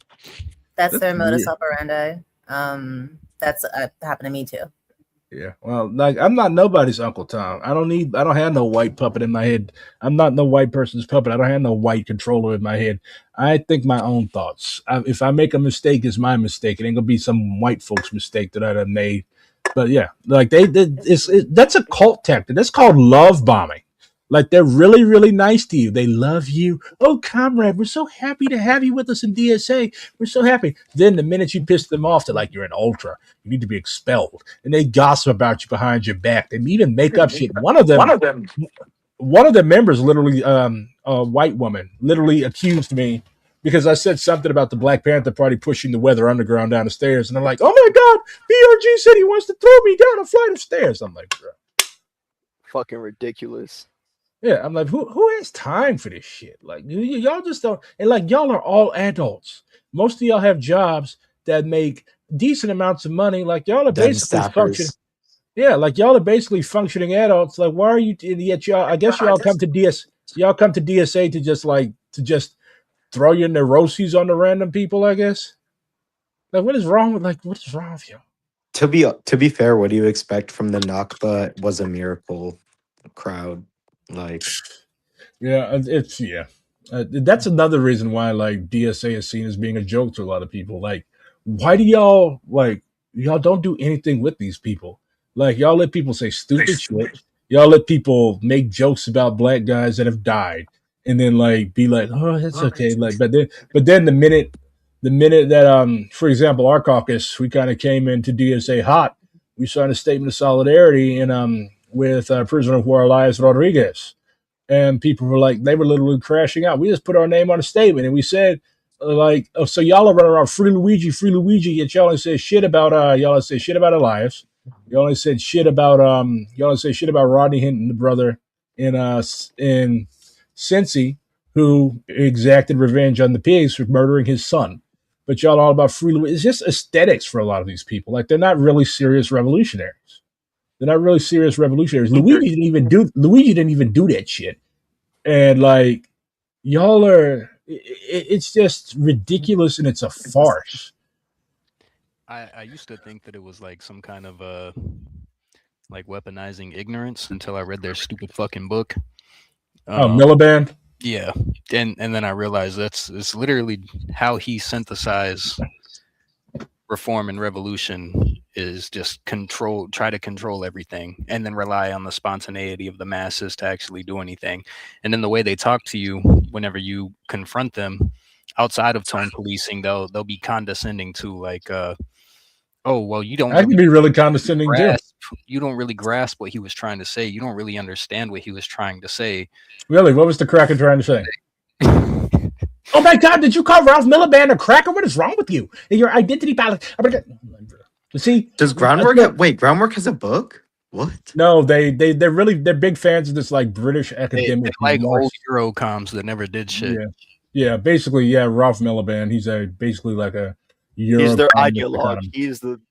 That's their modus operandi. That's happened to me too. Yeah. Well, like I'm not nobody's Uncle Tom. I don't have no white puppet in my head. I'm not no white person's puppet. I don't have no white controller in my head. I think my own thoughts. If I make a mistake, it's my mistake. It ain't gonna be some white folks' mistake that I done made. But yeah, like they did. That's a cult tactic. That's called love bombing. Like they're really, really nice to you. They love you. Oh, comrade, we're so happy to have you with us in DSA. We're so happy. Then the minute you piss them off, they're like, you're an ultra. You need to be expelled. And they gossip about you behind your back. They even make up shit. One of the members, literally, a white woman, literally accused me because I said something about the Black Panther Party pushing the Weather Underground down the stairs. And they're like, oh my God, BRG said he wants to throw me down a flight of stairs. I'm like, bro. Fucking ridiculous. Yeah, I'm like, who has time for this shit? Like, y'all just don't. And like, y'all are all adults. Most of y'all have jobs that make decent amounts of money. Like, y'all are basically functioning. Yeah, like y'all are basically functioning adults. Like, why are you? Yet y'all, I guess y'all come to DSA to just throw your neuroses on the random people. I guess. Like, what is wrong with you? To be fair, what do you expect from the Nakba was a miracle crowd? Like, yeah, that's another reason why like DSA is seen as being a joke to a lot of people. Like, why do y'all don't do anything with these people? Like, y'all let people say stupid shit. Y'all let people make jokes about black guys that have died, and then like be like, oh, that's okay. Like, but then the minute that for example, our caucus, we kind of came into DSA hot. We signed a statement of solidarity and with prisoner of war Elias Rodriguez. And people were like, they were literally crashing out. We just put our name on a statement and we said, like, oh, so y'all are running around free Luigi, yet y'all only said shit about Elias. You only said shit about Rodney Hinton, the brother in Cincy, who exacted revenge on the pigs for murdering his son. But y'all all about free Luigi. It's just aesthetics for a lot of these people. Like, they're not really serious revolutionaries. Luigi didn't even do that shit. And like, y'all are, it's just ridiculous and it's a farce. I used to think that it was like some kind of like weaponizing ignorance until I read their stupid fucking book. Miliband? Yeah. And then I realized it's literally how he synthesized reform and revolution is just try to control everything and then rely on the spontaneity of the masses to actually do anything. And then the way they talk to you whenever you confront them outside of tone policing, they'll be condescending to like, oh, well, you don't. I can be really condescending too. You don't really grasp what he was trying to say. You don't really understand what he was trying to say. Really? What was the cracker trying to say? Oh my God, did you call Ralph Miliband a cracker? What is wrong with you? Your identity politics. See, does Groundwork has a book? What? No, they're big fans of this like British academic. They like old Eurocoms that never did shit. Yeah, basically, yeah, Ralph Miliband. He's basically like a Euro. He's their ideologue. He's the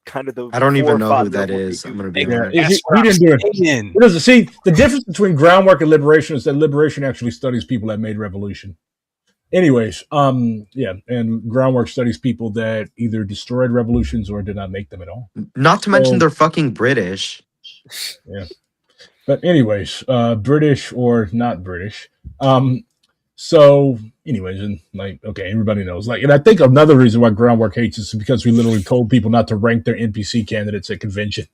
kind of the. I don't even know who that is. I'm gonna be honest. He didn't do it. See, the difference between Groundwork and Liberation is that Liberation actually studies people that made revolution. Anyways, yeah, and Groundwork studies people that either destroyed revolutions or did not make them at all. Not to mention they're fucking British. Yeah. But anyways, British or not British. So anyways, and like, okay, everybody knows. Like, and I think another reason why Groundwork hates us is because we literally told people not to rank their NPC candidates at convention.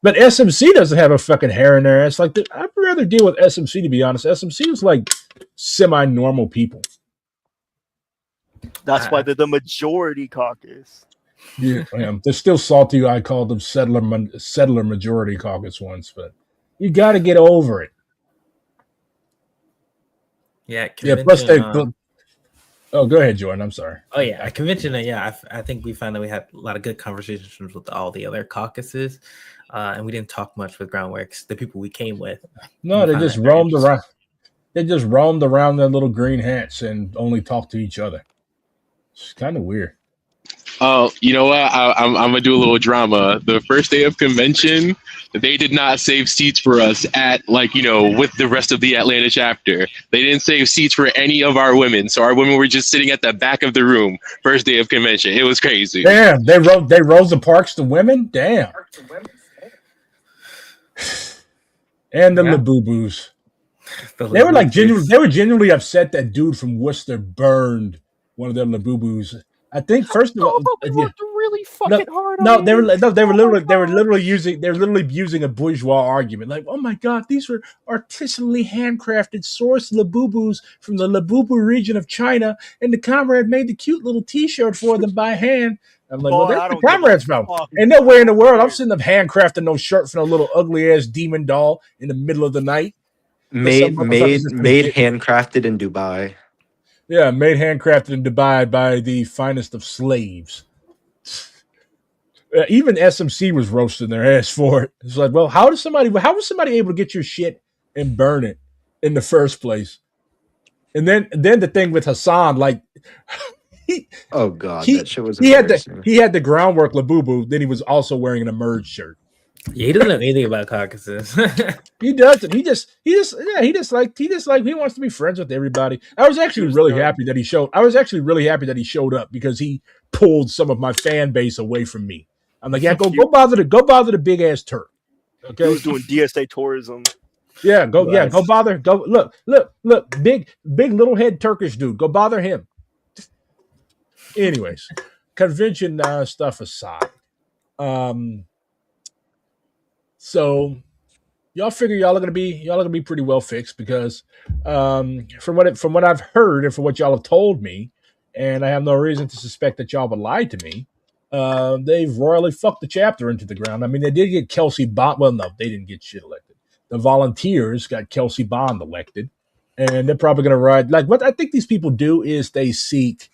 But SMC doesn't have a fucking hair in their ass. Like, I'd rather deal with SMC, to be honest. SMC is like semi-normal people. That's why they're the majority caucus. Yeah, they're still salty. I called them settler majority caucus once, but You got to get over it. Yeah, Yeah. Plus, oh, go ahead, Jordan. I'm sorry. Oh yeah, at convention. Yeah, I think we found that we had a lot of good conversations with all the other caucuses, and we didn't talk much with Groundworks. The people we came with. No, they just roamed around. They just roamed around their little green hats and only talked to each other. It's kind of weird. Oh, you know what? I'm gonna do a little drama. The first day of convention, they did not save seats for us at with the rest of the Atlanta chapter. They didn't save seats for any of our women, so our women were just sitting at the back of the room. First day of convention, it was crazy. Damn, they Rosa Parks to women. Damn. And the Labubu's. They were like genuinely upset that dude from Worcester burned one of their Labubus. I think first of all, really fucking hard. They were literally using a bourgeois argument, like, oh my god, these were artisanally handcrafted sourced Labubus from the Labubu region of China, and the comrade made the cute little T-shirt for them by hand. I'm like, well, that's the comrade's problem. And no way in the world I'm sitting up handcrafting no shirt for no little ugly ass demon doll in the middle of the night. Made handcrafted in Dubai. Yeah, made handcrafted in Dubai by the finest of slaves. Even SMC was roasting their ass for it. It's like, well, how was somebody able to get your shit and burn it in the first place? And then the thing with Hassan, like, that shit was he had the groundwork Labubu. Then he was also wearing an Emerge shirt. Yeah, he doesn't know anything about caucuses. He doesn't. He just he wants to be friends with everybody. I was actually really happy that he showed up because he pulled some of my fan base away from me. I'm like, yeah, go bother the big ass Turk. Okay, he was doing DSA tourism. Yeah, go look, big little head Turkish dude. Go bother him. Anyways, convention stuff aside, so y'all figure y'all are gonna be pretty well fixed because from what I've heard and from what y'all have told me, and I have no reason to suspect that y'all would lie to me, they've royally fucked the chapter into the ground. I mean, they did get Kelsey Bond. Well, no, they didn't get shit elected. The volunteers got Kelsey Bond elected, and they're probably gonna ride. Like, what I think these people do is they seek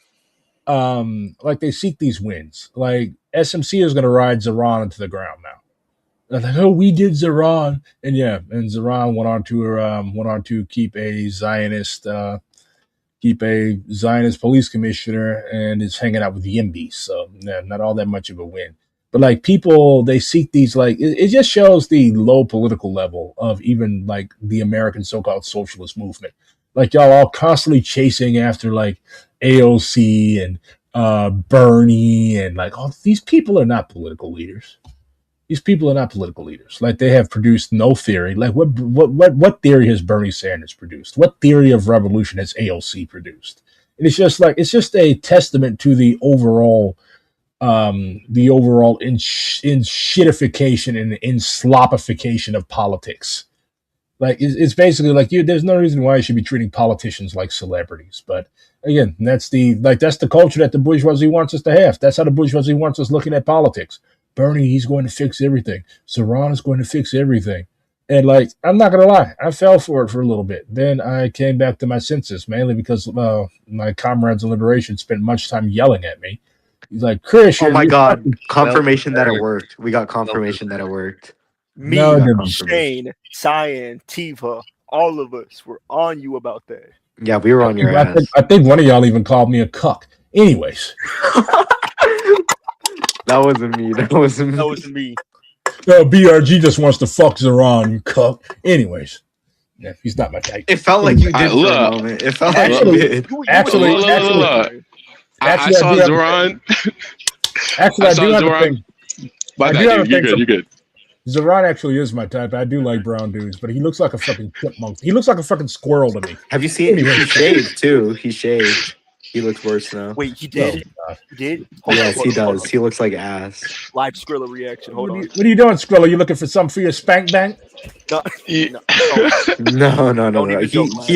these wins. Like, SMC is gonna ride Zeron into the ground now. They're like, oh, we did Zeron, and Zeron went on to keep a Zionist police commissioner and is hanging out with Yimbys. So yeah, not all that much of a win. But like, people, they seek these, like, it just shows the low political level of even like the American so-called socialist movement. Like, y'all all constantly chasing after like AOC and Bernie, and like, oh, these people are not political leaders. These people are not political leaders. Like, they have produced no theory. Like, what theory has Bernie Sanders produced? What theory of revolution has AOC produced? And it's just a testament to the overall shittification and slopification of politics. Like, it's basically like, there's no reason why you should be treating politicians like celebrities. But again, that's the culture that the bourgeoisie wants us to have. That's how the bourgeoisie wants us looking at politics. Bernie, he's going to fix everything. Zeron is going to fix everything. And like, I'm not going to lie, I fell for it for a little bit. Then I came back to my senses, mainly because my comrades in Liberation spent much time yelling at me. He's like, Chris, oh my God, confirmation that it worked. We got confirmation that it worked. Me, Shane, Cyan, Tiva, all of us were on you about that. Yeah, we were on your ass. I think one of y'all even called me a cuck. Anyways. That wasn't me. That wasn't me. BRG just wants to fuck Zeron, you cuck. Anyways. Yeah, he's not my type. It felt like you did for a moment. It felt like you did. Actually, I saw Zeron. Actually, I do have a thing. You're good. Zeron actually is my type. I do like brown dudes, but he looks like a fucking chipmunk. He looks like a fucking squirrel to me. Have you seen him? He shaved too. He shaved. He looks worse now. Wait, he did? He did? Yes, he does. He looks like ass. Live Skrilla reaction. Hold on. What are you doing, Skrilla? You looking for something for your spank bank? No. He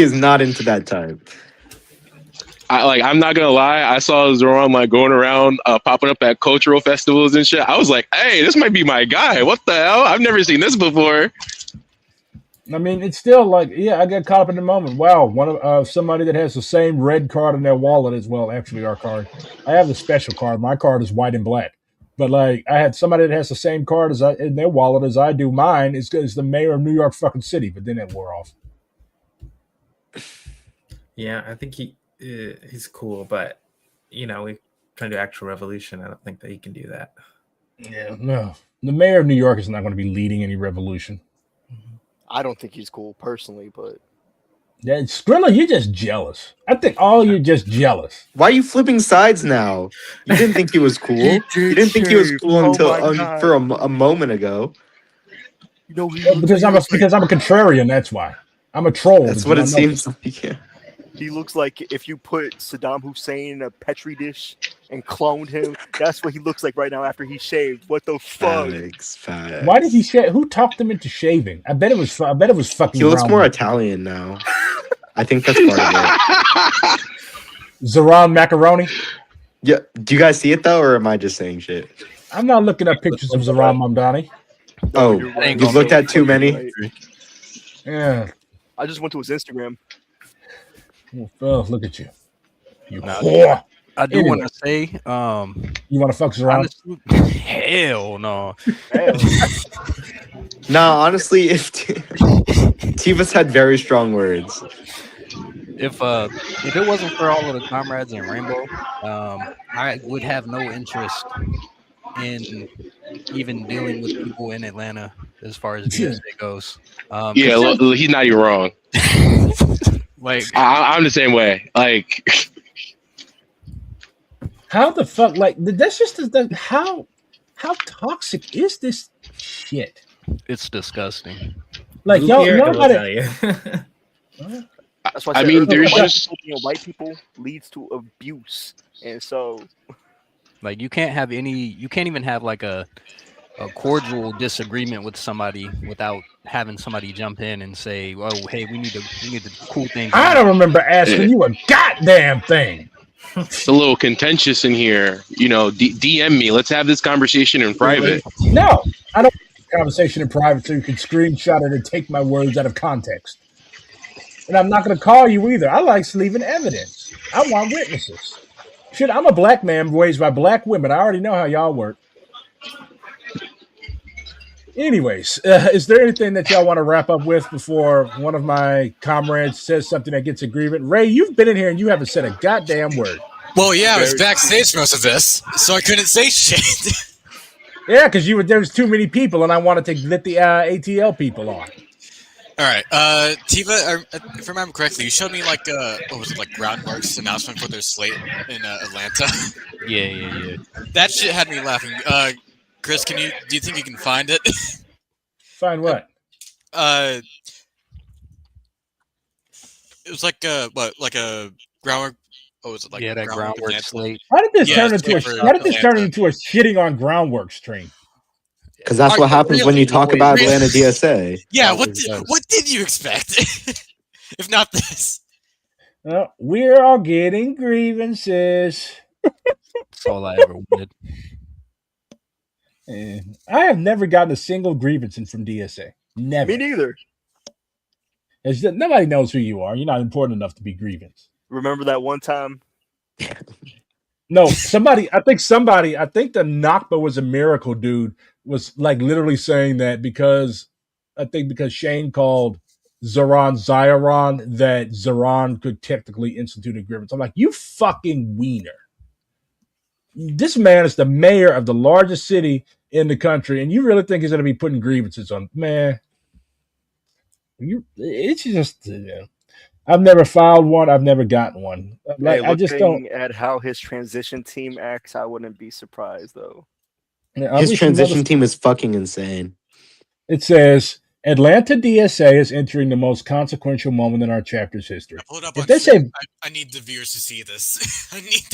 is not into that type. I'm not gonna lie. I saw Zeron like going around, popping up at cultural festivals and shit. I was like, hey, this might be my guy. What the hell? I've never seen this before. I mean, it's still like, yeah, I got caught up in the moment. Wow, one of somebody that has the same red card in their wallet as well. Actually, our card. I have the special card. My card is white and black. But like, I had somebody that has the same card as in their wallet as I do. Mine is the mayor of New York fucking city. But then it wore off. Yeah, I think he's cool, but we trying to do actual revolution. I don't think that he can do that. Yeah, no. The mayor of New York is not going to be leading any revolution. I don't think he's cool personally, but Yeah, Skrilla, you're just jealous. I think you're just jealous. Why are you flipping sides now? You didn't think he was cool. You didn't think he was cool until for a moment ago. Because I'm a contrarian. That's why I'm a troll. That's what it seems like. Yeah. He looks like if you put Saddam Hussein in a petri dish and cloned him. That's what he looks like right now after he shaved. What the fuck? Facts. Why did he shave? Who talked him into shaving? I bet it was fucking. He looks more Italian now. I think that's part of it. Zoran Macaroni. Yeah. Do you guys see it though, or am I just saying shit? I'm not looking at pictures of Zoran Mamdani. Oh, you've looked at too many. Yeah. I just went to his Instagram. Oh, look at you. You whore. I do want to say, you want to fuck Zoran? Hell no. Nah, honestly, if Tivas had very strong words. If it wasn't for all of the comrades in Rainbow, I would have no interest in even dealing with people in Atlanta as far as DSA goes. He's not even wrong. Like I'm the same way. Like, how the fuck? Like, that's just how toxic is this shit? It's disgusting. Like, y'all gotta. That's why I mean, there's just white people leads to abuse, and so like you can't even have like a cordial disagreement with somebody without having somebody jump in and say, "Oh, hey, we need to cool things." I don't remember asking you a goddamn thing. It's a little contentious in here. DM me. Let's have this conversation in private. No, I don't want a conversation in private so you can screenshot it and take my words out of context. And I'm not going to call you either. I like leaving evidence. I want witnesses. Shit, I'm a black man raised by black women. I already know how y'all work. Anyways, is there anything that y'all want to wrap up with before one of my comrades says something that gets agreement? Ray, you've been in here and you haven't said a goddamn word. Well, yeah, I was backstage most of this, so I couldn't say shit. Yeah, because there was too many people and I wanted to let the ATL people on. All right, Tiva, if I remember correctly, you showed me what was it, like Groundworks announcement for their slate in Atlanta. Yeah. That shit had me laughing. Chris, do you think you can find it? Find what? It was like a groundwork. Oh, was it like that groundwork slate? How did this turn into a shitting on groundwork stream? Because that's what happens when you talk about Atlanta DSA. Yeah, what did you expect? If not this. Well, we're all getting grievances. That's all I ever wanted. I have never gotten a single grievance in from DSA. Never. Me neither. Nobody knows who you are. You're not important enough to be grievance. Remember that one time? No, I think the Nakba was a miracle dude was like literally saying that because Shane called Zoran that Zoran could technically institute a grievance. I'm like, you fucking wiener. This man is the mayor of the largest city in the country, and you really think he's going to be putting grievances on? Man, it's just, I've never filed one. I've never gotten one. Like, I just don't. At how his transition team acts, I wouldn't be surprised though. His transition team is fucking insane. It says Atlanta DSA is entering the most consequential moment in our chapter's history. If they say, I need the viewers to see this.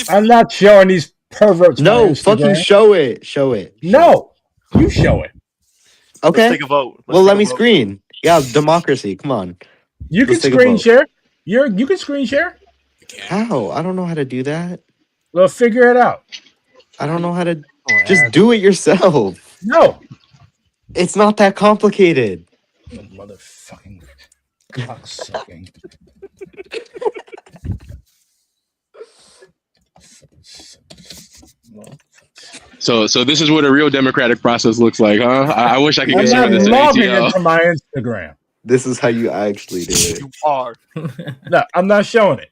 I'm not showing these perverts. No, fucking show it. Show it. No, you show it. Okay. Let's take a vote. Let me screen. Yeah, democracy. Come on. You can screen share. You can screen share. How? I don't know how to do that. Well, figure it out. I don't know how to. Just do it yourself. No, it's not that complicated. Motherfucking cocksucking. So this is what a real democratic process looks like, huh? I wish I could I'm get some not of this in logging ATL. into my Instagram. This is how you actually do it. You are. No, I'm not showing it.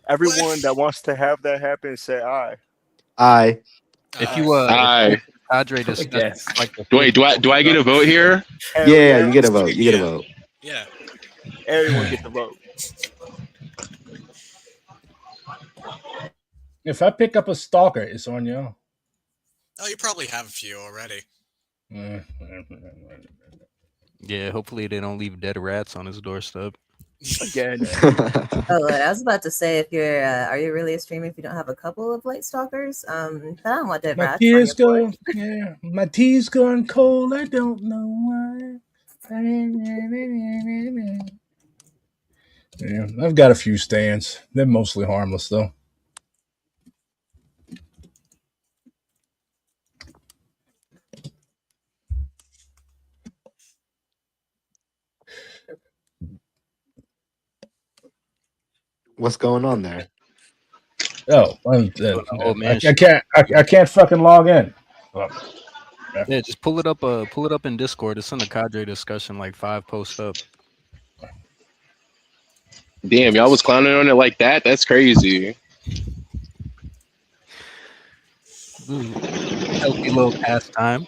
Everyone that wants to have that happen, say aye. I If you Aye. cadre discussion, Yes. like the Wait, do I get a vote here? Hell yeah, you get a vote. You get a vote. Yeah. Everyone get the vote. If I pick up a stalker, it's on you. Oh, you probably have a few already. Yeah, hopefully they don't leave dead rats on his doorstep. Again. Oh, I was about to say, if you're, are you really a streamer if you don't have a couple of light stalkers? I don't want that My rat. tears go, yeah. My tea's gone cold. I don't know why. Yeah, I've got a few stands. They're mostly harmless, though. What's going on there? Oh, I can't fucking log in. Yeah, just pull it up in Discord. It's in the cadre discussion, like 5 posts up. Damn, y'all was clowning on it like that? That's crazy. Healthy little pastime.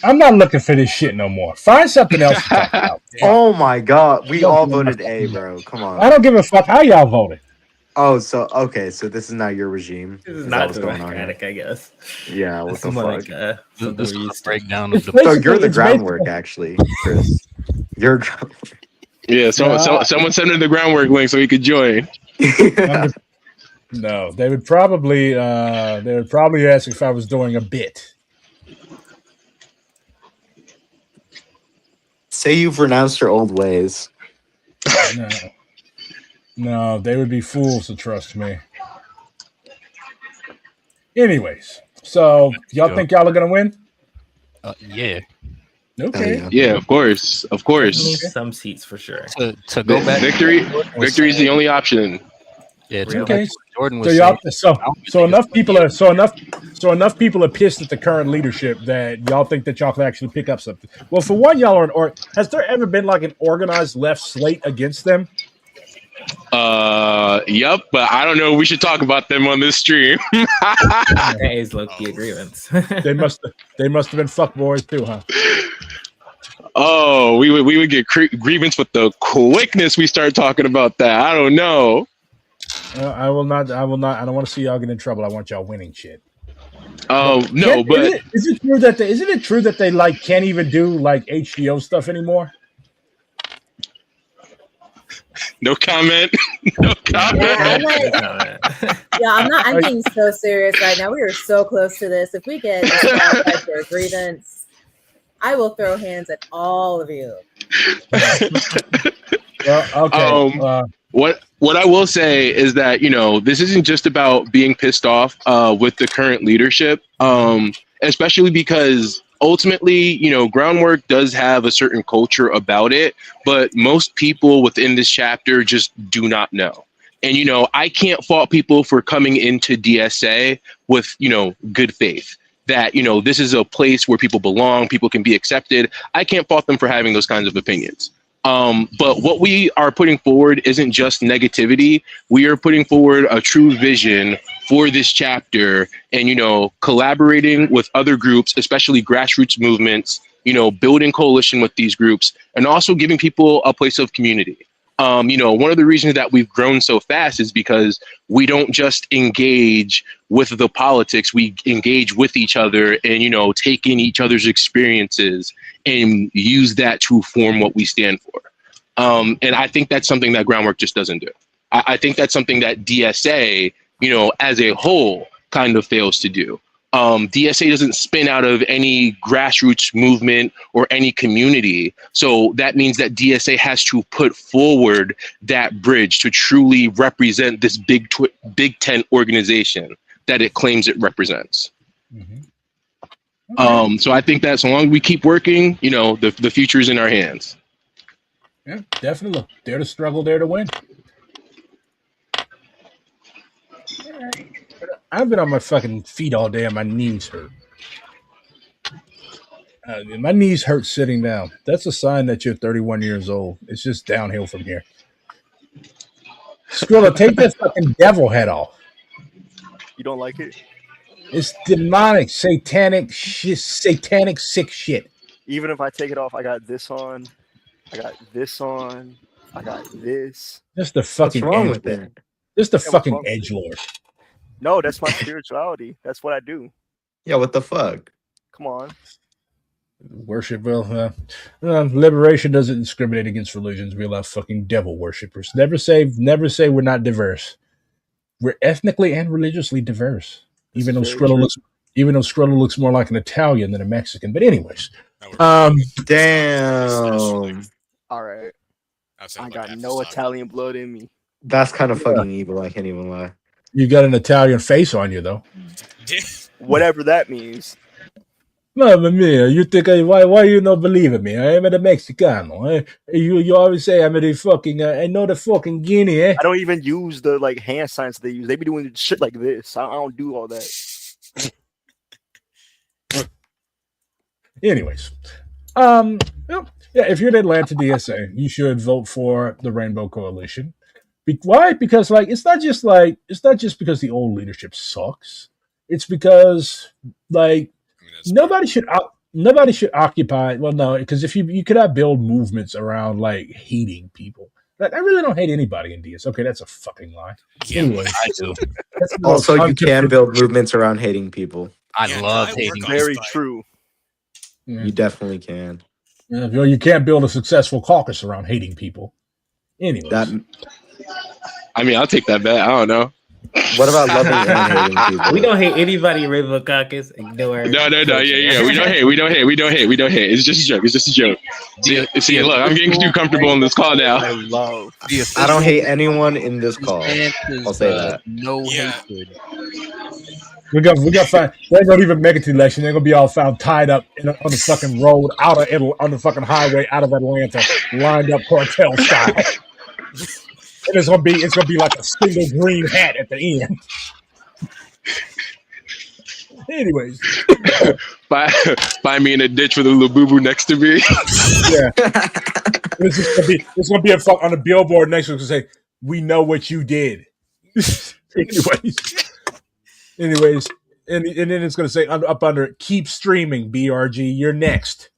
I'm not looking for this shit no more. Find something else to talk about. Oh my god, we all voted A, bro. Come on. I don't give a fuck how y'all voted. Oh, so okay, so this is not your regime. This is that not what's going on democratic, I guess. Yeah, what the more fuck? like, This is we're a used to. breakdown of the. So you're the It's groundwork, actually, Chris. You're groundwork. Yeah, someone sent in the groundwork link so he could join. No, they would probably ask if I was doing a bit. Say you've renounced your old ways. No, they would be fools to trust me. Anyways, so y'all think y'all are gonna win? Yeah. Okay. Yeah, of course. Definitely some seats for sure. To go back, victory is the only option. Yeah. Okay. Jordan So was y'all, saying, so enough people are pissed at the current leadership that y'all think that y'all can actually pick up something. Well, for one, y'all are has there ever been like an organized left slate against them? Yep, but I don't know. We should talk about them on this stream. That is low-key agreements. They must have been fuckboys too, huh? Oh, we would get grievance with the quickness we start talking about that. I don't know. I will not. I don't want to see y'all get in trouble. I want y'all winning shit. No, but is it true that isn't it true that they like can't even do like HDO stuff anymore? No comment. No comment. I'm being so serious right now. We are so close to this. If we get a for a grievance, I will throw hands at all of you. Well, okay. What I will say is that, this isn't just about being pissed off with the current leadership, especially because ultimately, groundwork does have a certain culture about it, but most people within this chapter just do not know. And, I can't fault people for coming into DSA with, good faith that, this is a place where people belong, people can be accepted. I can't fault them for having those kinds of opinions. But what we are putting forward isn't just negativity. We are putting forward a true vision for this chapter and, collaborating with other groups, especially grassroots movements, building coalition with these groups and also giving people a place of community. One of the reasons that we've grown so fast is because we don't just engage with the politics, we engage with each other and, take in each other's experiences and use that to form what we stand for. And I think that's something that groundwork just doesn't do. I think that's something that DSA, as a whole kind of fails to do. DSA doesn't spin out of any grassroots movement or any community. So that means that DSA has to put forward that bridge to truly represent this big tent organization that it claims it represents. Mm-hmm. So I think that so long as we keep working, the future is in our hands. Yeah, definitely. Dare to struggle, dare to win. I've been on my fucking feet all day and my knees hurt. My knees hurt sitting down. That's a sign that you're 31 years old. It's just downhill from here. Skrilla, take that fucking devil head off. You don't like it? It's demonic, satanic shit, satanic sick shit. Even if I take it off, I got this on. I got this on. I got this. Just the fucking What's wrong with edgelord. that? Just the Yeah, what's fucking wrong with it? edgelord. No, that's my spirituality. That's what I do. Yeah, what the fuck? Come on. Worship, liberation doesn't discriminate against religions. We allow fucking devil worshippers. Never say we're not diverse. We're ethnically and religiously diverse. Even though Skrilla looks more like an Italian than a Mexican. But anyways, damn. All right. I got no Italian blood in me. That's kind of fucking evil. I can't even lie. You got an Italian face on you, though. Whatever that means. Mamma mia, you think why you not believe in me? I am a Mexicano. You always say I'm a fucking I know the fucking Guinea. I don't even use the hand signs they use. They be doing shit like this. I don't do all that. Anyways, if you're an Atlanta DSA, you should vote for the Rainbow Coalition. Why? Because it's not just because the old leadership sucks. It's because nobody should occupy. Well, no, because if you cannot build movements around hating people. I really don't hate anybody in DS. Okay, that's a fucking lie. Yeah, anyway, I do. Also, you can build movements around hating people. I love hating people. Very true. You definitely can. You can't build a successful caucus around hating people. Anyways. I'll take that bet. I don't know. What about loving and hating people? We don't hate anybody in Rainbow Caucus. Ignore. No. Yeah. We don't hate. It's just a joke. See, look, I'm getting too comfortable in this call now. I don't hate anyone in this call. I'll say that. No hatred. We got found. They don't even make it to the election. They're gonna be all found tied up on the fucking road on the fucking highway out of Atlanta, lined up cartel style. And it's gonna be like a single green hat at the end. Anyways, find me in a ditch with a little boo boo next to me. Yeah, it's gonna be on the billboard next to it to say, "We know what you did." Anyways, and then it's gonna say up under it, "Keep streaming, BRG. You're next."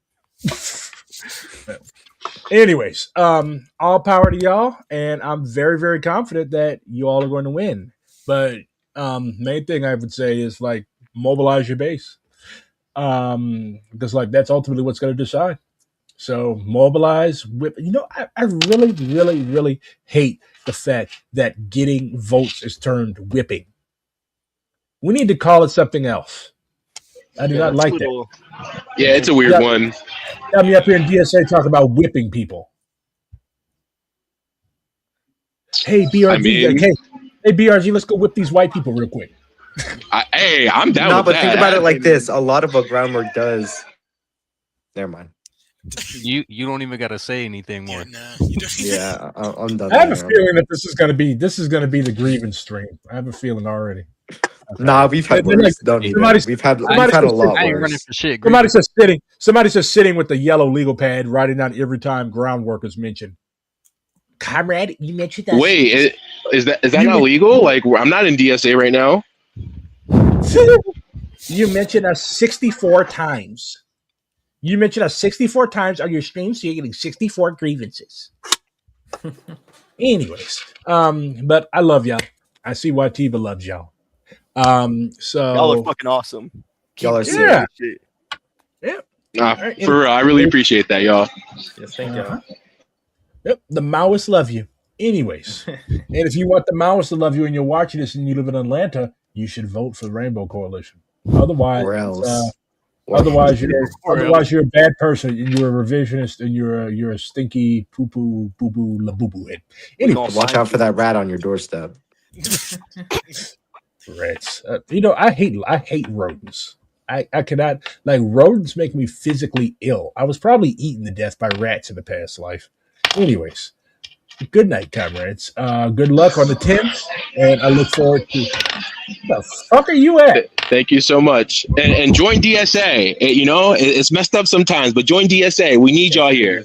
Anyways, all power to y'all, and I'm very, very confident that you all are going to win. But main thing I would say is mobilize your base, because that's ultimately what's going to decide. So mobilize. I really, really, really hate the fact that getting votes is termed whipping. We need to call it something else. I do not like that. Yeah, it's a weird one. Got me up here in DSA talking about whipping people. Hey BRG, hey BRG, let's go whip these white people real quick. I'm down. No, with but that. think about it like this: a lot of what groundwork does. Never mind. You don't even got to say anything more. Yeah, I'm done. I have a feeling that this is going to be the grievance stream. I have a feeling already. Nah, we've had worse. We've had a lot worse. Somebody says sitting with the yellow legal pad, writing down every time groundwork is mentioned. Comrade, you mentioned that. Wait, is that not legal? I'm not in DSA right now. You mentioned us 64 times. You mentioned us 64 times on your stream, so you're getting 64 grievances. Anyways, but I love y'all. I see why Tiva loves y'all. So y'all are fucking awesome. Y'all are shit. Yeah. For real, I really appreciate that, y'all. Yes, thank y'all. Yep, the Maoists love you. Anyways, and if you want the Maoists to love you and you're watching this and you live in Atlanta, you should vote for the Rainbow Coalition. Otherwise, you're a bad person and you're a revisionist and you're a stinky poo poo boo boo la boo boo head. Anyway, watch out for that rat on your doorstep. Rats. I hate rodents. I cannot, like, rodents make me physically ill. I was probably eaten to death by rats in the past life. Anyways, good night, comrades. Good luck on the 10th, and I look forward to. Where the fuck are you at? Thank you so much, and join DSA. It's messed up sometimes, but join DSA. We need y'all here.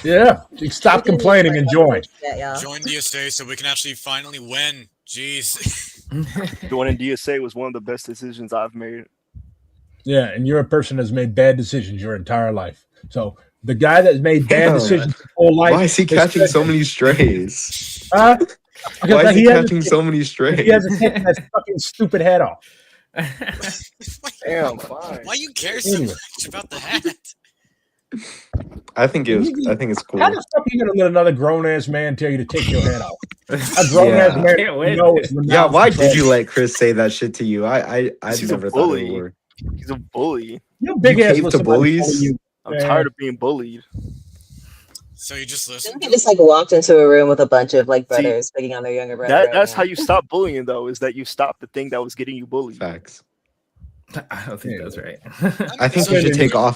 Yeah, stop complaining and join. Join DSA so we can actually finally win. Jeez. Joining DSA was one of the best decisions I've made. Yeah, and you're a person that's made bad decisions your entire life. So the guy that's made bad decisions his whole life. Why is he catching so many strays? Why is he catching so many strays? He hasn't taken that fucking stupid hat off. Damn, fine. Why you care so much about the hat? I think it's cool. How the fuck are you gonna let another grown ass man tell you to take your hat off? A grown ass man. Yeah, why did you let Chris say that shit to you? I never thought it would work. He's a bully. You big ass to bullies. I'm tired of being bullied. So you just listen. He just like walked into a room with a bunch of like brothers picking on their younger brother. That's how you stop bullying, though, is that you stop the thing that was getting you bullied. Facts. I don't think that's right. I think you should take off